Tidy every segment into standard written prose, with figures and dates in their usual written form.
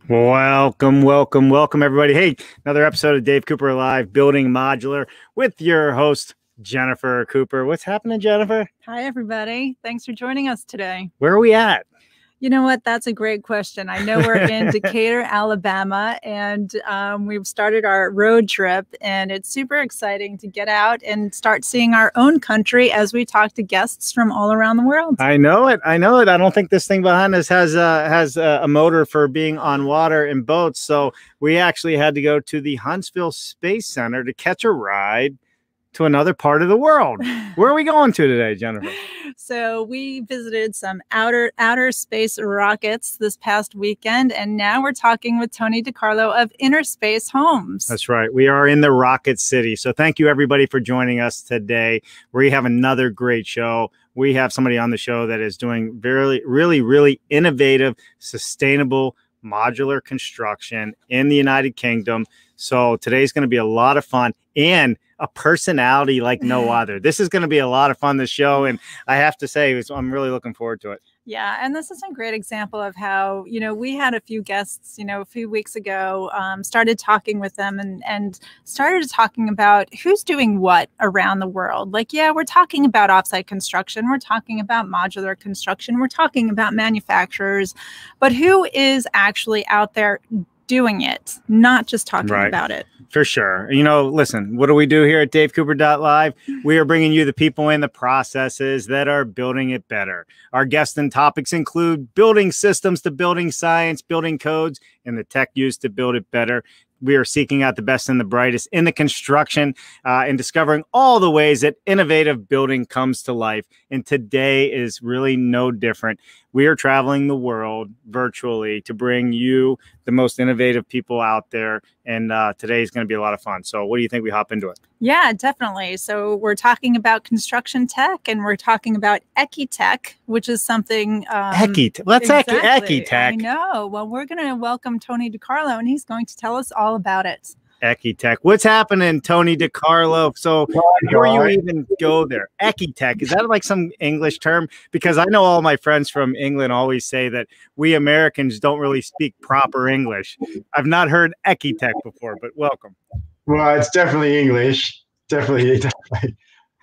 Welcome, everybody. Hey, another episode of Dave Cooper Live, Building Modular, with your host, Jennifer Cooper. What's happening, Jennifer? Hi, everybody. Thanks for joining us today. Where are we at? You know what? That's a great question. I know we're in Decatur, Alabama, and we've started our road trip, and it's super exciting to get out and start seeing our own country as we talk to guests from all around the world. I know it. I don't think this thing behind us has a motor for being on water and boats, so we actually had to go to the Huntsville Space Center to catch a ride to another part of the world. Where are we going to today, Jennifer? So we visited some outer space rockets this past weekend, and now we're talking with Tony DiCarlo of Innerspace Homes. That's right. We are in the Rocket City. So thank you, everybody, for joining us today. We have another great show. We have somebody on the show that is doing really innovative, sustainable modular construction in the United Kingdom. So today's going to be a lot of fun and a personality like no other. This is going to be a lot of fun, this show. And I have to say, I'm really looking forward to it. Yeah. And this is a great example of how, we had a few guests, a few weeks ago, started talking with them and started talking about who's doing what around the world. Like, yeah, we're talking about offsite construction. We're talking about modular construction. We're talking about manufacturers, but who is actually out there doing it, not just talking about it. For sure. Listen, what do we do here at DaveCooper.live? We are bringing you the people and the processes that are building it better. Our guests and topics include building systems to building science, building codes, and the tech used to build it better. We are seeking out the best and the brightest in the construction and discovering all the ways that innovative building comes to life. And today is really no different. We are traveling the world virtually to bring you the most innovative people out there. And today is going to be a lot of fun. So what do you think we hop into it? Yeah, definitely. So we're talking about construction tech, and we're talking about eci-tech, which is something. What's eci-tech? I know. Well, we're going to welcome Tony DiCarlo, and he's going to tell us all about it. Eci-tech. What's happening, Tony DiCarlo? So before you even go there, eci-tech, is that like some English term? Because I know all my friends from England always say that we Americans don't really speak proper English. I've not heard eci-tech before, but welcome. Well, it's definitely English. Definitely.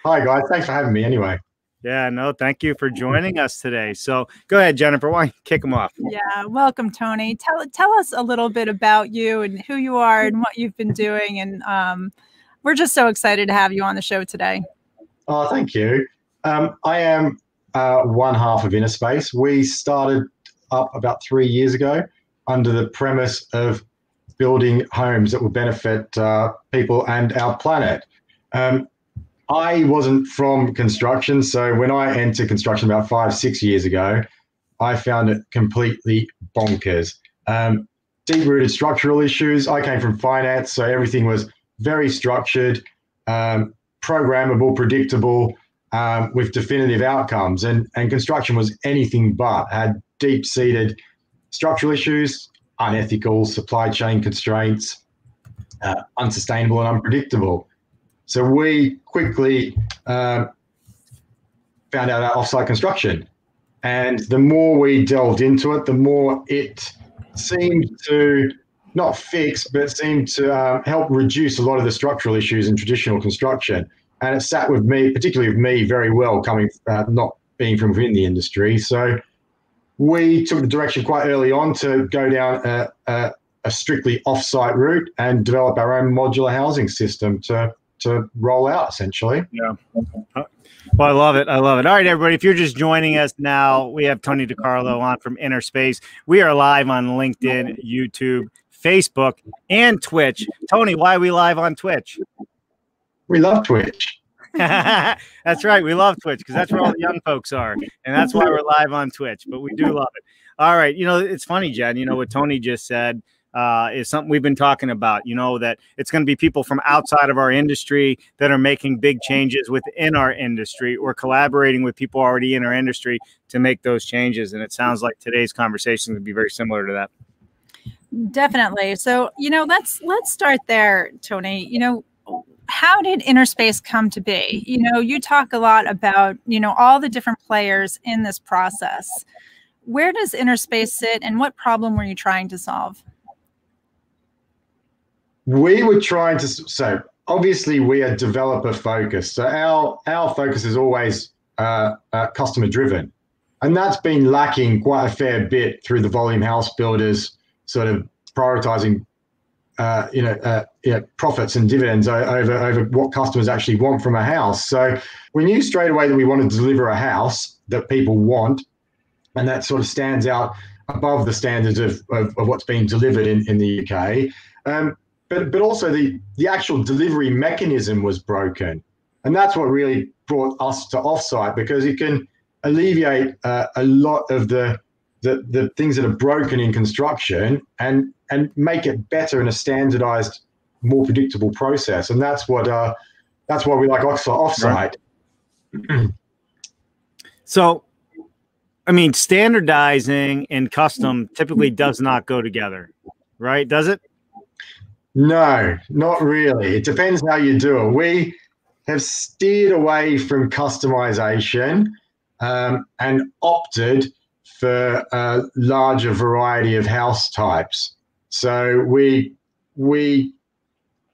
Hi, guys. Thanks for having me anyway. Yeah, no, thank you for joining us today. So go ahead, Jennifer. Why don't you kick them off? Yeah, welcome, Tony. Tell us a little bit about you and who you are and what you've been doing. And we're just so excited to have you on the show today. Oh, thank you. I am one half of Interspace. We started up about 3 years ago under the premise of building homes that will benefit people and our planet. I wasn't from construction, so when I entered construction about 5-6 years ago, I found it completely bonkers. Deep-rooted structural issues. I came from finance, so everything was very structured, programmable, predictable, with definitive outcomes. And construction was anything but. Had deep-seated structural issues, unethical, supply chain constraints, unsustainable and unpredictable. So we quickly found out about offsite construction. And the more we delved into it, the more it seemed to not fix, but seemed to help reduce a lot of the structural issues in traditional construction. And it sat with me, particularly with me, very well, coming not being from within the industry. So we took the direction quite early on to go down a strictly offsite route and develop our own modular housing system to roll out, essentially. Yeah. Well, I love it. I love it. All right, everybody, if you're just joining us now, we have Tony DiCarlo on from Interspace. We are live on LinkedIn, YouTube, Facebook, and Twitch. Tony, why are we live on Twitch? We love Twitch. That's right. We love Twitch because that's where all the young folks are. And that's why we're live on Twitch. But we do love it. All right. It's funny, Jen, what Tony just said is something we've been talking about, that it's going to be people from outside of our industry that are making big changes within our industry or collaborating with people already in our industry to make those changes. And it sounds like today's conversation would be very similar to that. Definitely. So, let's start there, Tony. How did Interspace come to be? You talk a lot about, all the different players in this process. Where does Interspace sit and what problem were you trying to solve? we were trying to, so obviously we are developer focused. So our focus is always customer driven. And that's been lacking quite a fair bit through the volume house builders sort of prioritizing profits and dividends over what customers actually want from a house. So we knew straight away that we wanted to deliver a house that people want, and that sort of stands out above the standards of what's being delivered in the UK. But also the actual delivery mechanism was broken. And that's what really brought us to Offsite, because it can alleviate a lot of the things that are broken in construction and make it better in a standardized, more predictable process. And that's why we like Offsite. Right. So, I mean, standardizing and custom typically does not go together, right? Does it? No, not really. It depends how you do it. We have steered away from customization and opted for a larger variety of house types. So we're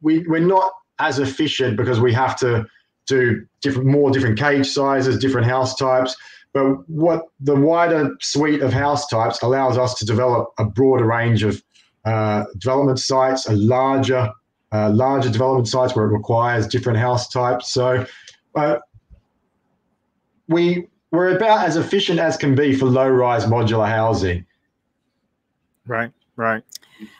not as efficient because we have to do more different cage sizes, different house types. But what the wider suite of house types allows us to develop a broader range of development sites, larger development sites where it requires different house types. So we're about as efficient as can be for low-rise modular housing. Right, right.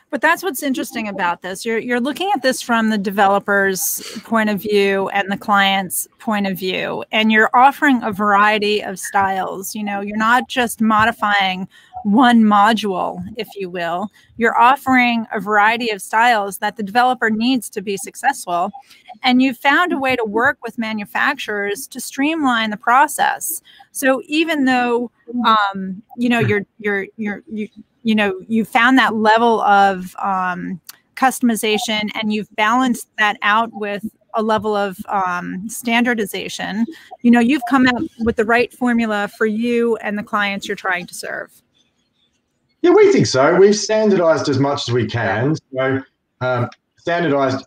But that's what's interesting about this. You're looking at this from the developer's point of view and the client's point of view, and you're offering a variety of styles. You know, you're not just modifying one module, if you will. You're offering a variety of styles that the developer needs to be successful, and you've found a way to work with manufacturers to streamline the process. So even though you know you found that level of customization, and you've balanced that out with a level of standardization, you know, you've come out with the right formula for you and the clients you're trying to serve. Yeah, we think so. We've standardized as much as we can. So standardized.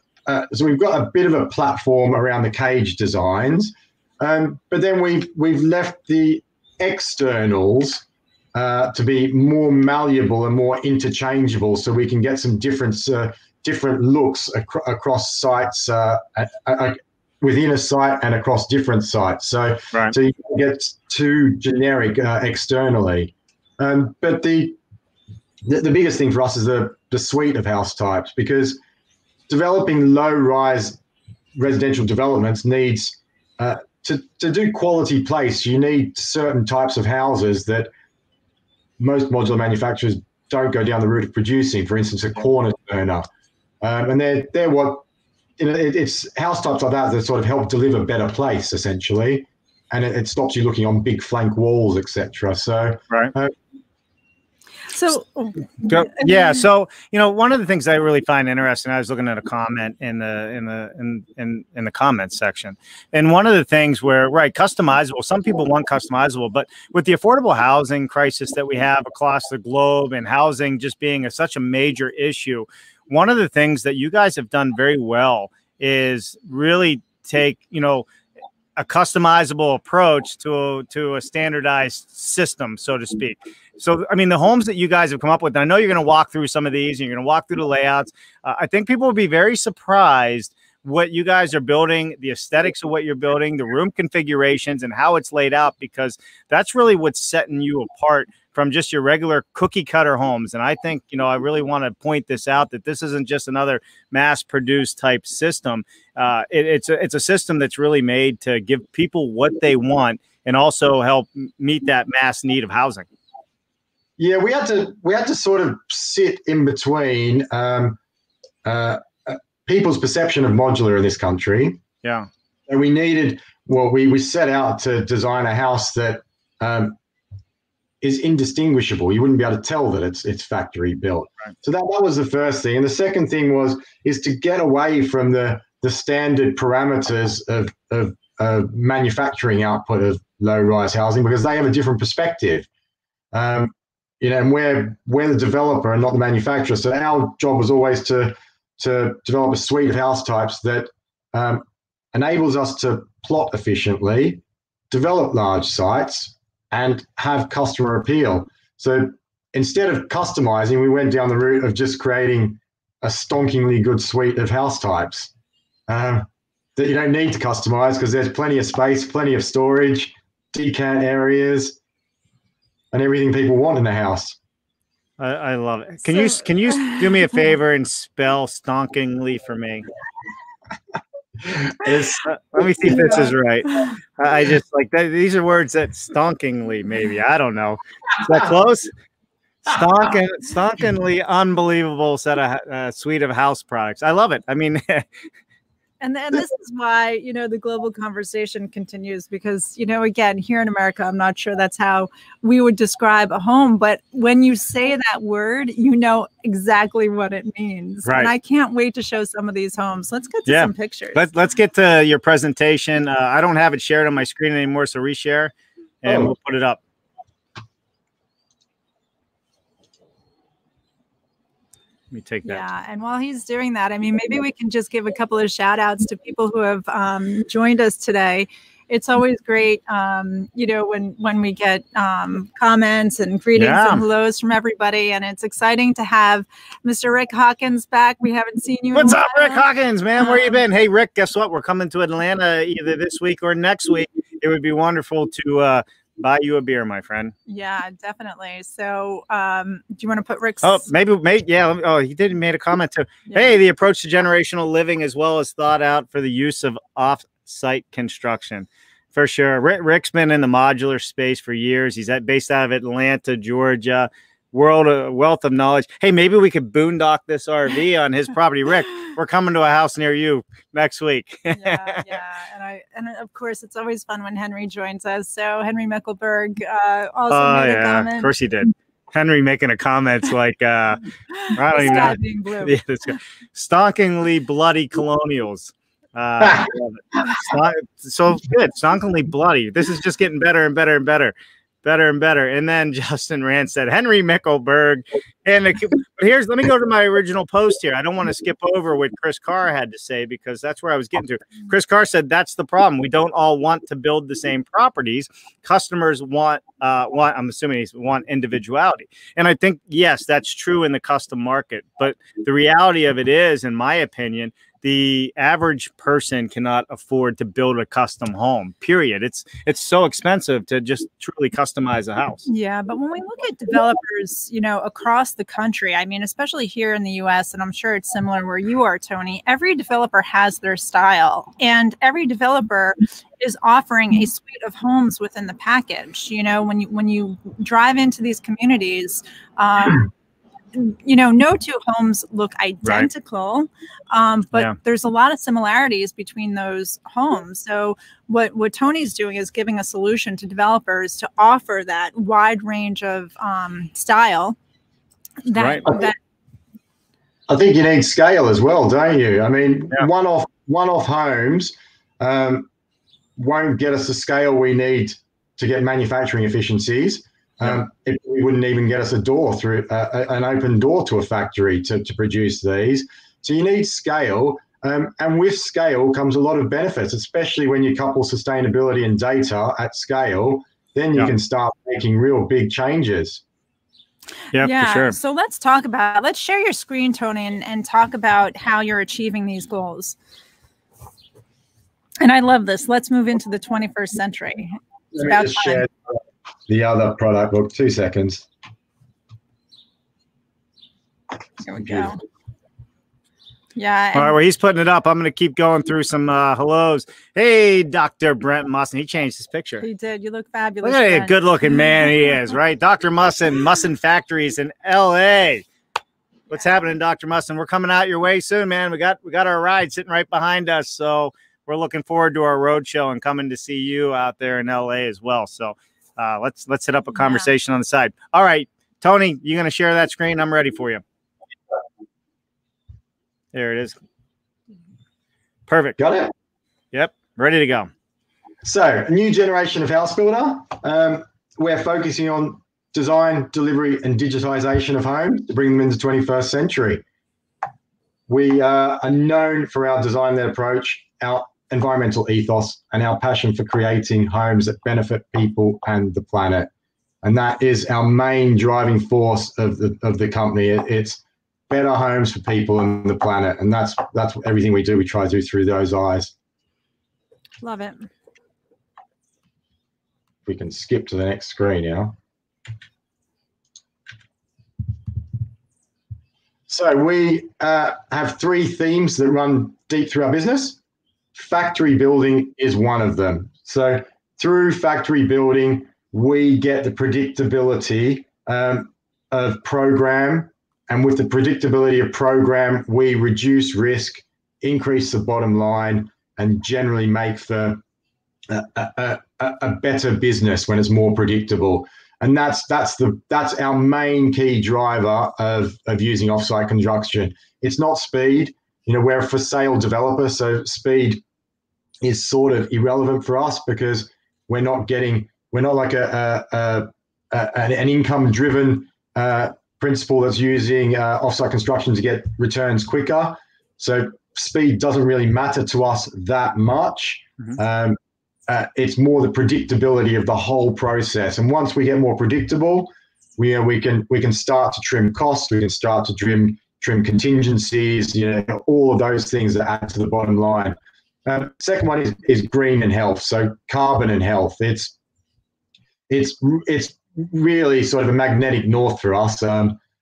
So we've got a bit of a platform around the cage designs, but then we've left the externals to be more malleable and more interchangeable, so we can get some different looks across sites within a site and across different sites. So, right. So you can get too generic externally. But the biggest thing for us is the suite of house types, because developing low-rise residential developments needs to do quality place. You need certain types of houses that most modular manufacturers don't go down the route of producing. For instance, a corner turner, and they're what, you know, it's house types like that sort of help deliver better place essentially, and it stops you looking on big flank walls, etc. So right. So yeah, so you know, one of the things I really find interesting, I was looking at a comment in the comments section, and one of the things where, right, customizable, some people want customizable, but with the affordable housing crisis that we have across the globe, and housing just being such a major issue, one of the things that you guys have done very well is really take, you know, a customizable approach to a standardized system, so to speak. So, I mean, the homes that you guys have come up with, and I know you're going to walk through some of these and you're going to walk through the layouts. I think people will be very surprised what you guys are building, the aesthetics of what you're building, the room configurations and how it's laid out, because that's really what's setting you apart from just your regular cookie cutter homes. And I think, you know, I really want to point this out, that this isn't just another mass produced type system. It's a system that's really made to give people what they want and also help meet that mass need of housing. Yeah, we had to sort of sit in between people's perception of modular in this country. Yeah. And we needed, well, we set out to design a house that is indistinguishable. You wouldn't be able to tell that it's factory built. Right. So that was the first thing. And the second thing is to get away from the standard parameters of manufacturing output of low-rise housing, because they have a different perspective. You know, and we're the developer and not the manufacturer. So our job was always to to develop a suite of house types that enables us to plot efficiently, develop large sites, and have customer appeal. So instead of customizing, we went down the route of just creating a stonkingly good suite of house types that you don't need to customize because there's plenty of space, plenty of storage, decant areas, and everything people want in the house. I love it. Can you do me a favor and spell stonkingly for me? Let me see if this is right. I just like that. These are words that stonkingly, maybe. I don't know. Is that close? Stonkingly unbelievable set of suite of house products. I love it. I mean, and this is why, you know, the global conversation continues because, you know, again, here in America, I'm not sure that's how we would describe a home. But when you say that word, you know exactly what it means. Right. And I can't wait to show some of these homes. Let's get to some pictures. Let's get to your presentation. I don't have it shared on my screen anymore, so reshare and we'll put it up. Let me take that. Yeah, and while he's doing that, I mean, maybe we can just give a couple of shout outs to people who have joined us today. It's always great, you know, when we get comments and greetings and hellos from everybody. And it's exciting to have Mr. Rick Hawkins back. We haven't seen you. What's up, Rick Hawkins, man? Where you been? Hey, Rick, guess what? We're coming to Atlanta either this week or next week. It would be wonderful to buy you a beer, my friend. Yeah, definitely. So do you want to put Rick's? Oh, maybe. Yeah. Oh, he did made a comment too. Yeah. Hey, the approach to generational living as well as thought out for the use of off-site construction. For sure. Rick's been in the modular space for years. He's based out of Atlanta, Georgia. Wealth of knowledge. Hey, maybe we could boondock this RV on his property. Rick, we're coming to a house near you next week. Yeah. And of course, it's always fun when Henry joins us. So Henry Mickelberg also made a comment. Of course he did. Henry making a comment like, I don't even know. Being blue. Yeah, stonkingly bloody colonials. So good. Stonkingly bloody. This is just getting better and better and better. Better and better. And then Justin Rand said, Henry Mickelberg. And let me go to my original post here. I don't want to skip over what Chris Carr had to say because that's where I was getting to. Chris Carr said that's the problem. We don't all want to build the same properties. Customers want I'm assuming he's want individuality. And I think, yes, that's true in the custom market. But the reality of it is, in my opinion, the average person cannot afford to build a custom home, period. It's so expensive to just truly customize a house. Yeah, but when we look at developers, you know, across the country, I mean, especially here in the US, and I'm sure it's similar where you are, Tony, every developer has their style and every developer is offering a suite of homes within the package. You know, when you drive into these communities, you know, no two homes look identical, but there's a lot of similarities between those homes. So what Tony's doing is giving a solution to developers to offer that wide range of style. I think you need scale as well, don't you? I mean, one-off homes won't get us the scale we need to get manufacturing efficiencies. It wouldn't even get us a door through an open door to a factory to produce these. So you need scale. And with scale comes a lot of benefits, especially when you couple sustainability and data at scale, then you can start making real big changes. Yeah, for sure. So let's share your screen, Tony, and talk about how you're achieving these goals. And I love this. Let's move into the 21st century. It's about time. The other product book, 2 seconds. Here we go. Yeah. All right, well, he's putting it up. I'm going to keep going through some hellos. Hey, Dr. Brent Musson. He changed his picture. He did. You look fabulous. Look at a good-looking man he is, right? Dr. Musson Factories in L.A. What's happening, Dr. Musson? We're coming out your way soon, man. We got our ride sitting right behind us, so we're looking forward to our road show and coming to see you out there in L.A. as well. So let's set up a conversation on the side. All right, Tony, you going to share that screen? I'm ready for you. There it is. Perfect. Got it? Yep. Ready to go. So, a new generation of house builder. We're focusing on design, delivery, and digitization of homes to bring them into the 21st century. We are known for our design-led approach, our environmental ethos, and our passion for creating homes that benefit people and the planet. And that is our main driving force of the company. It's better homes for people and the planet, and that's everything we do. We try to do through those eyes. Love it. We can skip to the next screen now. So we have three themes that run deep through our business. Factory building is one of them. So through factory building, we get the predictability of program. And with the predictability of program, we reduce risk, increase the bottom line, and generally make for a better business when it's more predictable. And that's our main key driver of using offsite construction. It's not speed. You know, we're a for sale developer, so speed is sort of irrelevant for us because we're not like an income driven principle that's using offsite construction to get returns quicker. So speed doesn't really matter to us that much. Mm-hmm. It's more the predictability of the whole process. And once we get more predictable, we can start to trim costs. We can start to trim contingencies. You know, all of those things that add to the bottom line. Second one is green and health. So carbon and health. It's really sort of a magnetic north for us.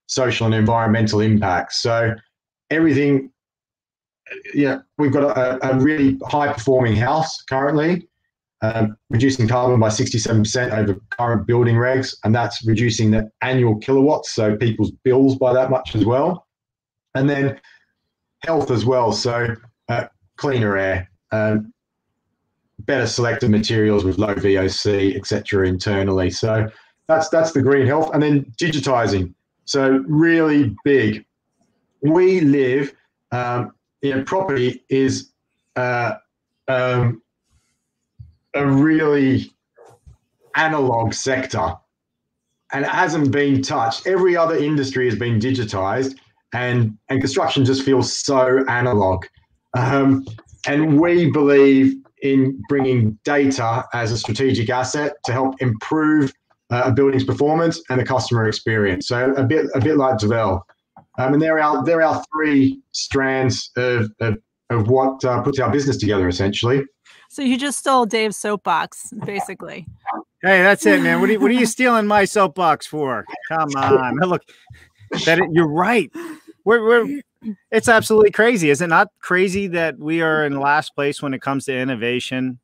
Social and environmental impact. So everything. Yeah, we've got a really high performing house currently. Reducing carbon by 67% over current building regs, and that's reducing the annual kilowatts, so people's bills by that much as well. And then health as well, so cleaner air, better selected materials with low VOC, etc. internally. So that's the green health. And then digitizing, so really big. We live, property is a really analog sector, and it hasn't been touched. Every other industry has been digitized, and construction just feels so analog. And we believe in bringing data as a strategic asset to help improve a building's performance and the customer experience. So a bit like Devel. And they're our three strands of what puts our business together, essentially. So you just stole Dave's soapbox, basically. Hey, that's it, man. What are you stealing my soapbox for? Come on. Look, you're right. It's absolutely crazy. Is it not crazy that we are in last place when it comes to innovation,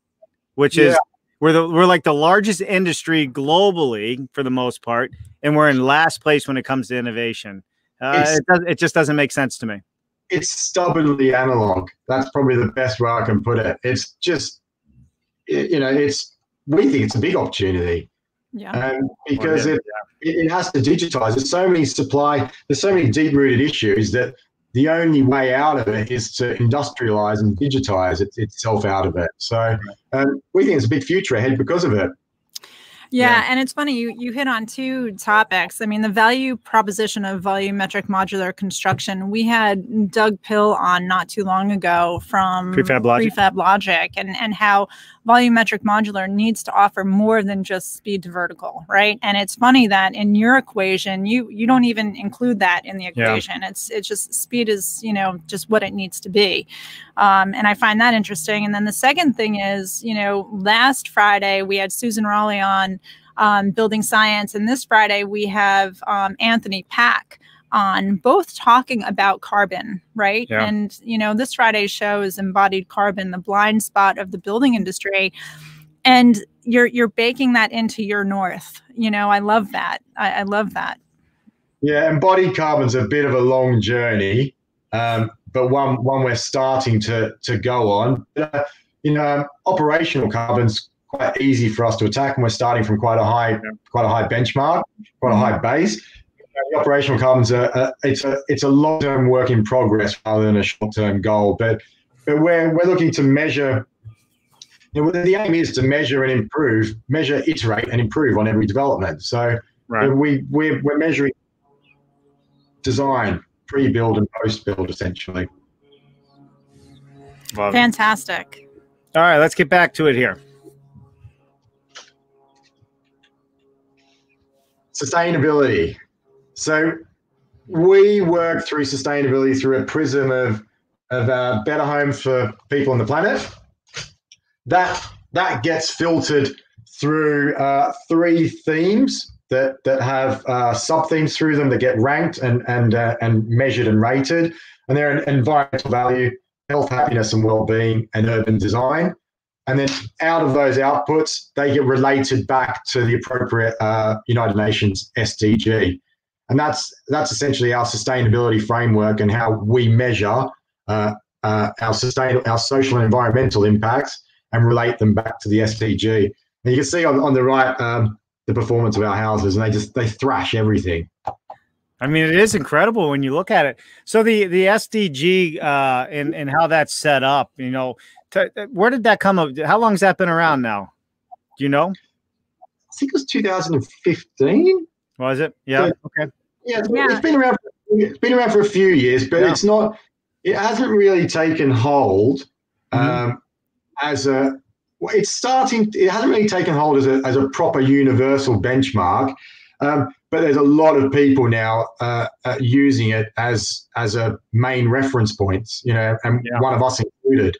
which is we're like the largest industry globally for the most part, and we're in last place when it comes to innovation. It just doesn't make sense to me. It's stubbornly analog. That's probably the best way I can put it. It's just, we think it's a big opportunity. Yeah. Because it has to digitize. There's so many deep-rooted issues that the only way out of it is to industrialize and digitize itself out of it. So we think it's a big future ahead because of it. Yeah, and it's funny, you hit on two topics. I mean, the value proposition of volumetric modular construction. We had Doug Pill on not too long ago from Prefab Logic and how volumetric modular needs to offer more than just speed to vertical, right? And it's funny that in your equation, you don't even include that in the equation. Yeah. It's just speed is, just what it needs to be. And I find that interesting. And then the second thing is, last Friday we had Susan Raleigh on building science, and this Friday we have Anthony Pack on, both talking about carbon, right? Yeah. And this Friday's show is Embodied Carbon, the blind spot of the building industry, and you're baking that into your north. I love that. I love that. Yeah, embodied carbon's a bit of a long journey, but one we're starting to go on. Operational carbon's quite easy for us to attack, and we're starting from quite a high benchmark, quite a high base. The operational carbon's it's a long-term work in progress rather than a short-term goal. But we're looking to measure. The aim is to measure and improve, iterate and improve on every development. So we're measuring design, pre-build and post-build, essentially. Fantastic. All right, let's get back to it here. Sustainability. So we work through sustainability through a prism of a better home for people on the planet. That gets filtered through 3 themes that have sub-themes through them that get ranked and measured and rated. And they're environmental value, health, happiness, and well-being, and urban design. And then out of those outputs, they get related back to the appropriate United Nations SDG. And that's essentially our sustainability framework and how we measure our social and environmental impacts and relate them back to the SDG. And you can see on the right the performance of our houses, and they thrash everything. I mean, it is incredible when you look at it. So the SDG and how that's set up, you know, where did that come up? How long has that been around now? Do you know? I think it was 2015. Was it? Yeah. Okay. Yeah, it's been around. It's been around for a few years, but it's not. It hasn't really taken hold as a. It's starting. It hasn't really taken hold as a proper universal benchmark. But there's a lot of people now using it as a main reference points, you know, and one of us included.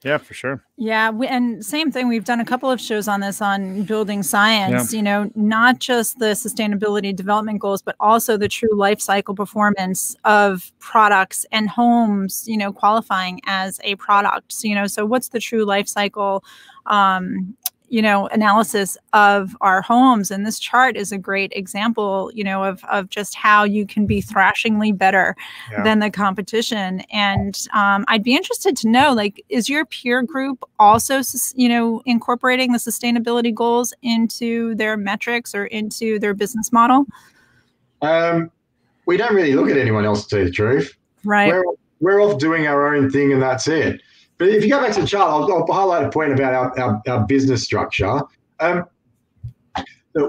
Yeah, for sure. Yeah, and same thing. We've done a couple of shows on this on building science, you know, not just the sustainability development goals, but also the true life cycle performance of products and homes, you know, qualifying as a product. So, you know, so what's the true life cycle you know, analysis of our homes. And this chart is a great example, you know, of just how you can be thrashingly better than the competition. And I'd be interested to know, like, is your peer group also, you know, incorporating the sustainability goals into their metrics or into their business model? We don't really look at anyone else, to tell you the truth. Right. We're off doing our own thing, and that's it. But if you go back to the chart, I'll highlight a point about our business structure. That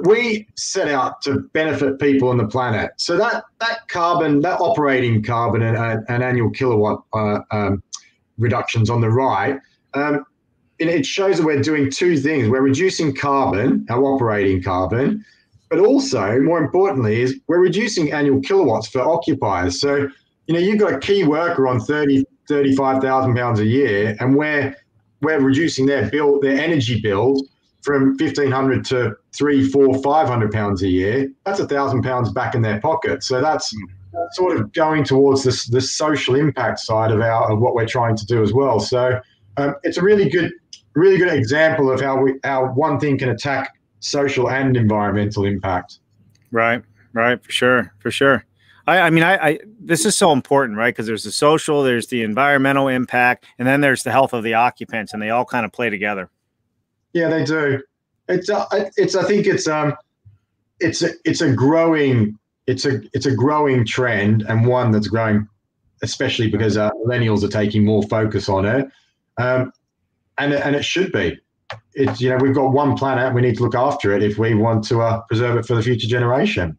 we set out to benefit people on the planet. So that carbon, that operating carbon and annual kilowatt reductions on the right, it shows that we're doing 2 things. We're reducing carbon, our operating carbon, but also, more importantly, is we're reducing annual kilowatts for occupiers. So, you know, you've got a key worker on 35,000 pounds a year, and we're reducing their energy bills from 1,500 to 300, 400, 500 pounds a year. That's 1,000 pounds back in their pocket. So that's sort of going towards the social impact side of what we're trying to do as well. So it's a really good example of how one thing can attack social and environmental impact. Right, for sure. I mean, this is so important, right? Because there's the social, there's the environmental impact, and then there's the health of the occupants, and they all kind of play together. Yeah, they do. I think it's a growing trend, and one that's growing, especially because millennials are taking more focus on it, and it should be. It's, you know, we've got one planet, we need to look after it if we want to preserve it for the future generation.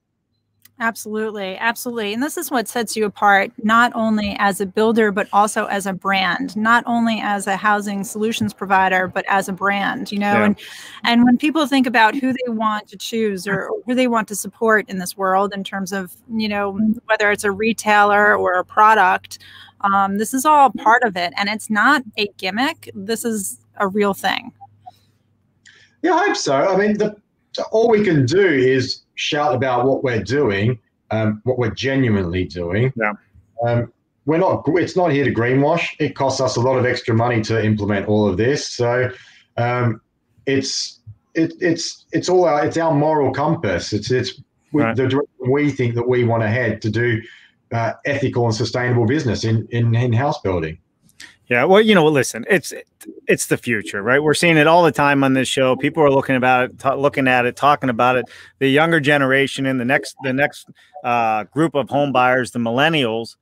Absolutely. And this is what sets you apart, not only as a builder, but also as a brand, not only as a housing solutions provider, but as a brand, you know, and when people think about who they want to choose or who they want to support in this world in terms of, you know, whether it's a retailer or a product, this is all part of it. And it's not a gimmick. This is a real thing. Yeah, I hope so. I mean, all we can do is shout about what we're doing, what we're genuinely doing. It's not here to greenwash. It costs us a lot of extra money to implement all of this. So it's our moral compass. It's the direction we think that we want to head to do ethical and sustainable business in house building. Yeah, well, you know, listen, it's the future, right? We're seeing it all the time on this show. People are looking at it, talking about it. The younger generation and the next group of home buyers, the millennials,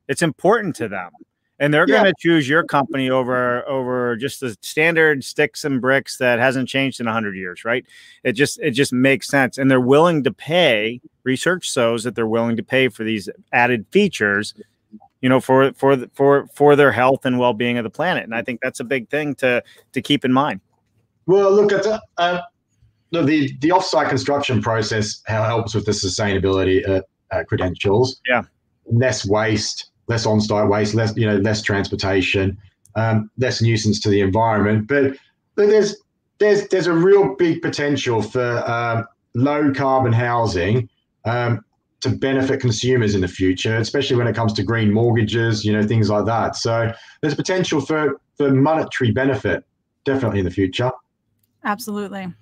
it's important to them. And they're going to choose your company over just the standard sticks and bricks that hasn't changed in 100 years, right? It just makes sense. And they're willing to pay. Research shows that they're willing to pay for these added features, you know, for their health and well-being of the planet. And I think that's a big thing to keep in mind. Well, look at the off-site construction process helps with the sustainability credentials. Yeah, less waste. Less on-site waste, less transportation, less nuisance to the environment. But there's a real big potential for low carbon housing to benefit consumers in the future, especially when it comes to green mortgages, things like that. So there's potential for monetary benefit definitely in the future. Absolutely.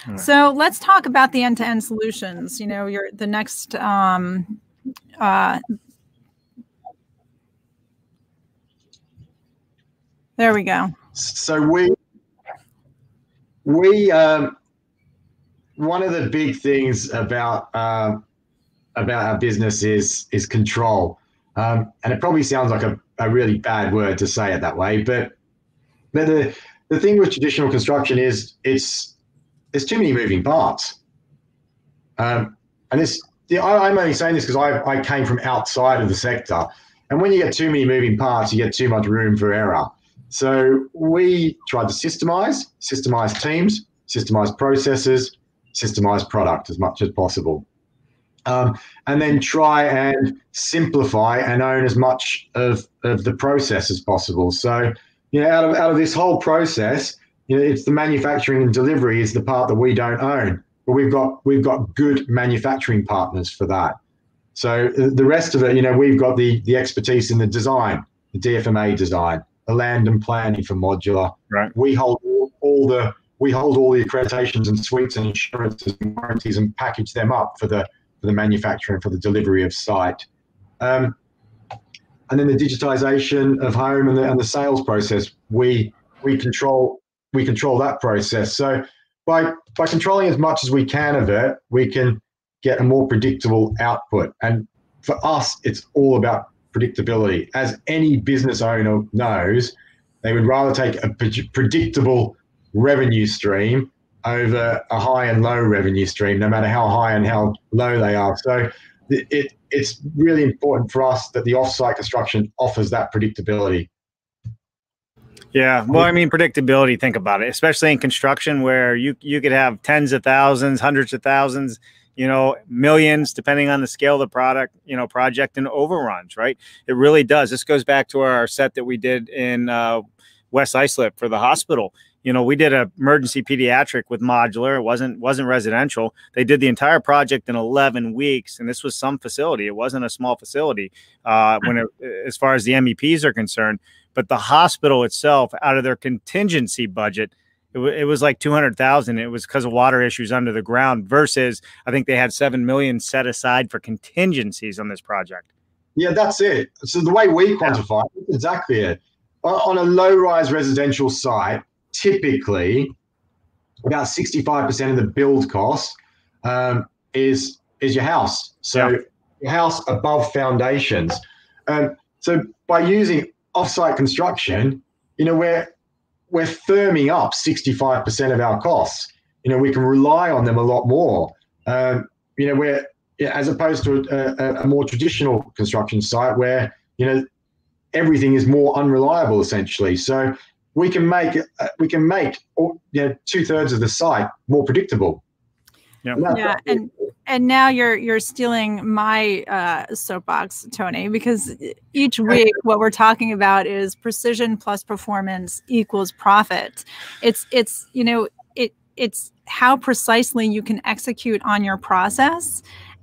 Right. So let's talk about the end-to-end solutions. The next there we go. So we one of the big things about our business is control, and it probably sounds like a really bad word to say it that way, but the thing with traditional construction is there's too many moving parts, and I'm only saying this because I came from outside of the sector, and when you get too many moving parts, you get too much room for error. So we tried to systemize teams, systemize processes, systemize product as much as possible, and then try and simplify and own as much of the process as possible. So, out of this whole process, it's the manufacturing and delivery is the part that we don't own, but we've got good manufacturing partners for that. So the rest of it, we've got the expertise in the design, the DFMA design, the land and planning for modular. Right. We hold all the accreditations and suites and insurances and warranties and package them up for the manufacturing, for the delivery of site. And then the digitization of home and the sales process, we control that process. So by controlling as much as we can of it, we can get a more predictable output. And for us, it's all about predictability. As any business owner knows, they would rather take a predictable revenue stream over a high and low revenue stream, no matter how high and how low they are. So it's really important for us that the off-site construction offers that predictability. Yeah, well, I mean, predictability, think about it, especially in construction where you could have tens of thousands, hundreds of thousands, millions, depending on the scale of the project and overruns, right? It really does. This goes back to our set that we did in West Islip for the hospital. We did an emergency pediatric with modular. It wasn't residential. They did the entire project in 11 weeks, and this was some facility. It wasn't a small facility as far as the MEPs are concerned. But the hospital itself, out of their contingency budget, it was like $200,000. It was because of water issues under the ground versus I think they had $7 million set aside for contingencies on this project. Yeah, that's it. So the way we quantify it, exactly it. On a low-rise residential site, typically about 65% of the build cost is your house. So your house above foundations. So by using off-site construction, we're firming up 65% of our costs. We can rely on them a lot more. We're as opposed to a more traditional construction site where everything is more unreliable essentially. So we can make 2/3 of the site more predictable. Yeah, and now you're stealing my soapbox, Tony, because each week what we're talking about is precision plus performance equals profit. It's how precisely you can execute on your process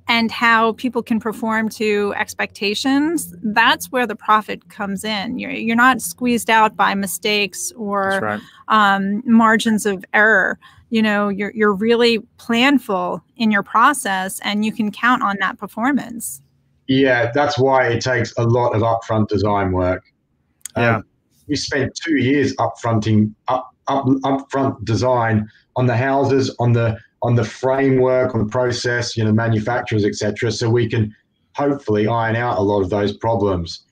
and how people can perform to expectations. That's where the profit comes in. You're not squeezed out by mistakes or margins of error. You're really planful in your process, and you can count on that performance. Yeah, that's why it takes a lot of upfront design work. We spent 2 years upfront design on the houses, on the framework, on the process, manufacturers, etc., so we can hopefully iron out a lot of those problems.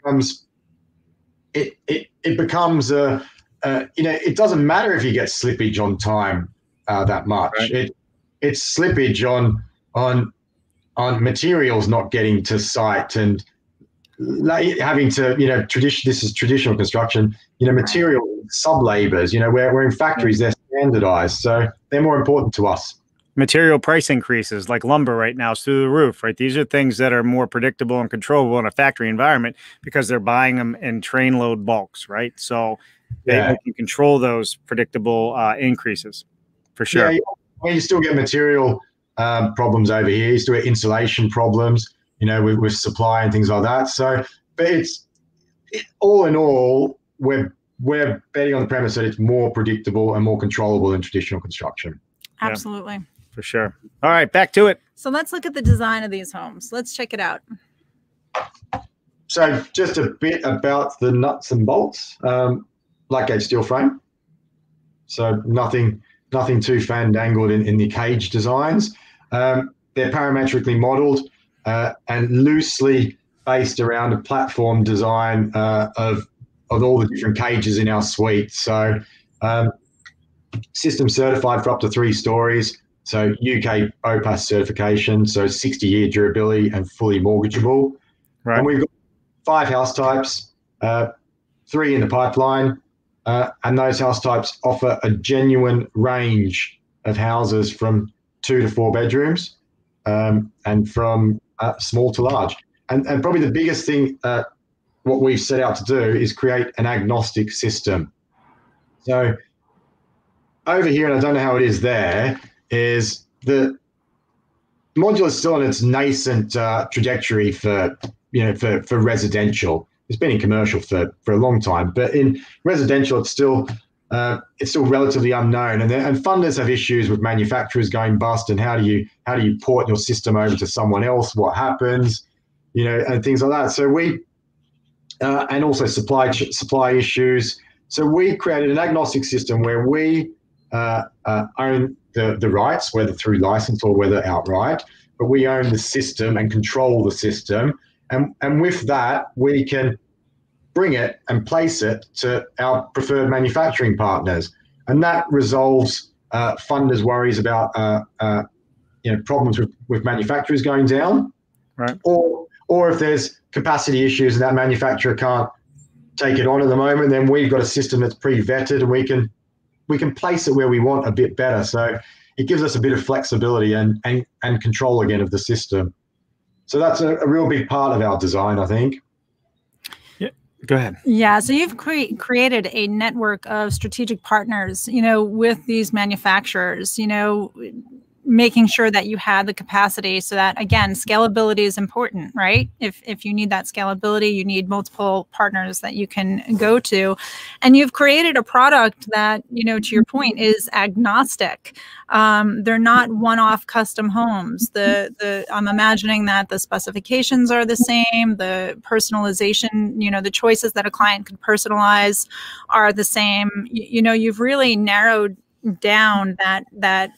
becomes it becomes it doesn't matter if you get slippage on time that much. Right. It's slippage on materials not getting to site and having to, this is traditional construction, material sub-labors, where in factories they're standardized. So they're more important to us. Material price increases like lumber right now is through the roof, right? These are things that are more predictable and controllable in a factory environment because they're buying them in train load bulks, right? So they can control those predictable increases for sure. Yeah, you still get material problems over here. You still get insulation problems, with supply and things like that. So, but all in all, we're betting on the premise that it's more predictable and more controllable than traditional construction. Absolutely. Yeah, for sure. All right, back to it. So let's look at the design of these homes. Let's check it out. So just a bit about the nuts and bolts, light gauge steel frame. So nothing too fandangled in the cage designs. They're parametrically modeled and loosely based around a platform design of all the different cages in our suite. So system certified for up to 3 stories. So UK OPAS certification, so 60-year durability and fully mortgageable. Right. And we've got 5 house types, 3 in the pipeline, and those house types offer a genuine range of houses from 2 to 4 bedrooms, and from small to large. And probably the biggest thing what we've set out to do is create an agnostic system. So over here, and I don't know how it is there, is the modular is still on its nascent trajectory for residential. It's been in commercial for a long time, but in residential, it's still relatively unknown. And funders have issues with manufacturers going bust, and how do you port your system over to someone else? What happens? And things like that. So we and also supply issues. So we created an agnostic system where we own the rights, whether through license or whether outright, but we own the system and control the system. And with that, we can bring it and place it to our preferred manufacturing partners. And that resolves funders' worries about problems with manufacturers going down. Right. Or if there's capacity issues and that manufacturer can't take it on at the moment, then we've got a system that's pre-vetted, and we can place it where we want a bit better. So it gives us a bit of flexibility and control again of the system. So that's a real big part of our design, I think. Yeah, go ahead. Yeah, so you've created a network of strategic partners, with these manufacturers, making sure that you had the capacity so that, again, scalability is important, right? If you need that scalability, you need multiple partners that you can go to. And you've created a product that, to your point, is agnostic. They're not one-off custom homes. I'm imagining that the specifications are the same, the personalization, the choices that a client could personalize are the same. You've really narrowed down that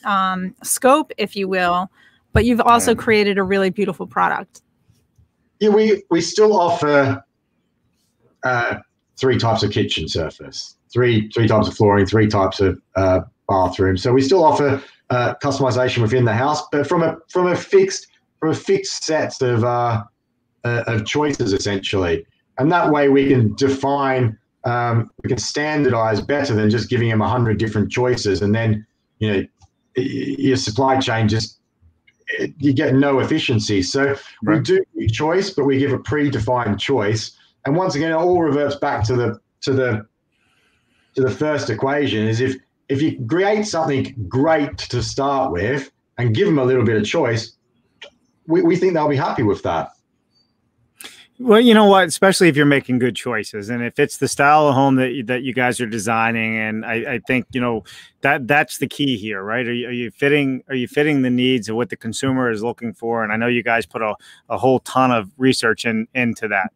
scope, if you will, but you've also created a really beautiful product. Yeah, we still offer 3 types of kitchen surface, three types of flooring, 3 types of bathroom. So we still offer customization within the house, but from a fixed set of choices, essentially. And that way we can define. We can standardize better than just giving them 100 different choices, and then your supply chain you get no efficiency. So we do give choice, but we give a predefined choice. And once again, it all reverts back to the first equation: is if you create something great to start with and give them a little bit of choice, we think they'll be happy with that. Well, you know what? Especially if you're making good choices, and if it's the style of home that you guys are designing, and I think that's the key here, right? Are you fitting the needs of what the consumer is looking for? And I know you guys put a whole ton of research into that.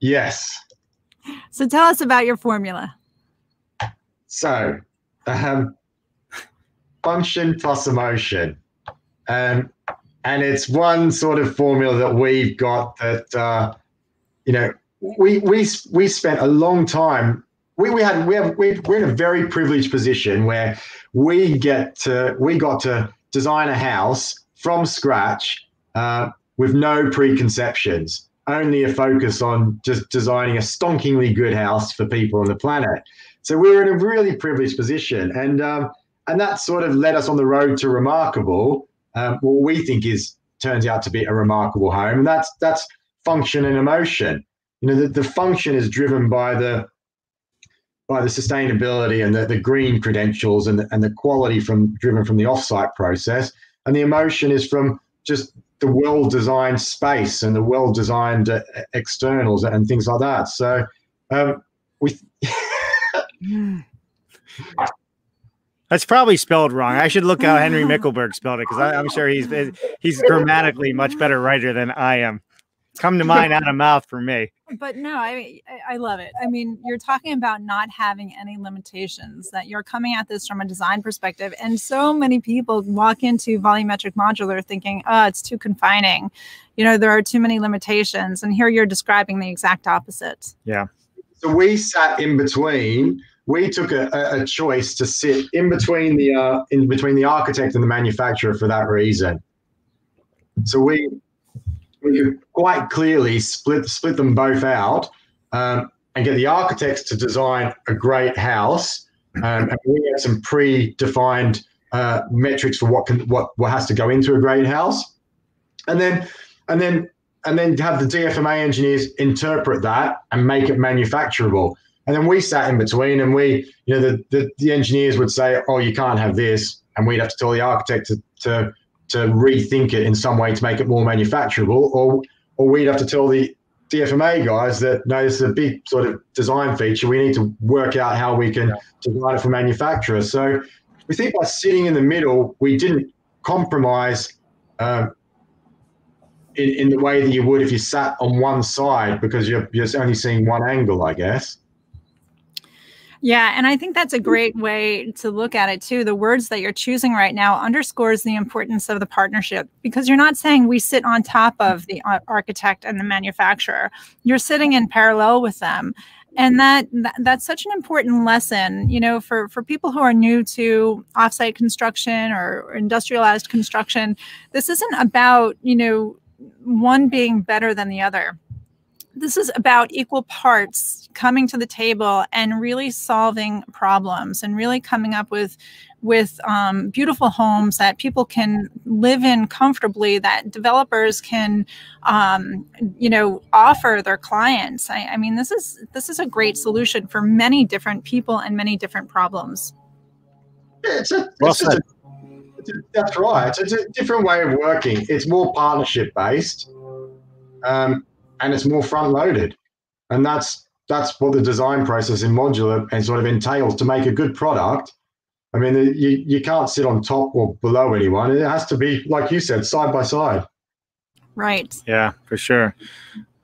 Yes. So tell us about your formula. So, function plus emotion. And it's one sort of formula that we've got that you know, we spent a long time. We're in a very privileged position where we got to design a house from scratch with no preconceptions, only a focus on just designing a stonkingly good house for people on the planet. So we were in a really privileged position, and that sort of led us on the road to remarkable. What we think turns out to be a remarkable home, and that's function and emotion. You know, the function is driven by the sustainability and the green credentials and the quality driven from the offsite process, and the emotion is from just the well-designed space and the well-designed externals and things like that. So That's probably spelled wrong. I should look how Henry Mickelberg spelled it, because I'm sure he's grammatically much better writer than I am. Come to mind out of mouth for me. But no, I love it. I mean, you're talking about not having any limitations, that you're coming at this from a design perspective. And so many people walk into volumetric modular thinking, oh, it's too confining. You know, there are too many limitations. And here you're describing the exact opposite. Yeah. So we sat in between. We took a choice to sit in between the architect and the manufacturer for that reason. So we could quite clearly split them both out and get the architects to design a great house, and we had some predefined metrics for what has to go into a great house, and then have the DFMA engineers interpret that and make it manufacturable. And then we sat in between, and the engineers would say, "Oh, you can't have this," and we'd have to tell the architect to rethink it in some way to make it more manufacturable, or we'd have to tell the DFMA guys that, no, this is a big sort of design feature. We need to work out how we can design it for manufacturer. So we think by sitting in the middle, we didn't compromise in the way that you would if you sat on one side, because you're only seeing one angle, I guess. Yeah, and I think that's a great way to look at it too. The words that you're choosing right now underscores the importance of the partnership, because you're not saying we sit on top of the architect and the manufacturer. You're sitting in parallel with them. And that's such an important lesson, you know, for people who are new to offsite construction or industrialized construction. This isn't about, you know, one being better than the other. This is about equal parts coming to the table and really solving problems and really coming up with beautiful homes that people can live in comfortably, that developers can, you know, offer their clients. I mean, this is a great solution for many different people and many different problems. Yeah, that's right. It's a different way of working. It's more partnership based. And it's more front-loaded, and that's what the design process in modular and sort of entails to make a good product. I mean, you can't sit on top or below anyone. It has to be, like you said, side by side. Right. Yeah, for sure.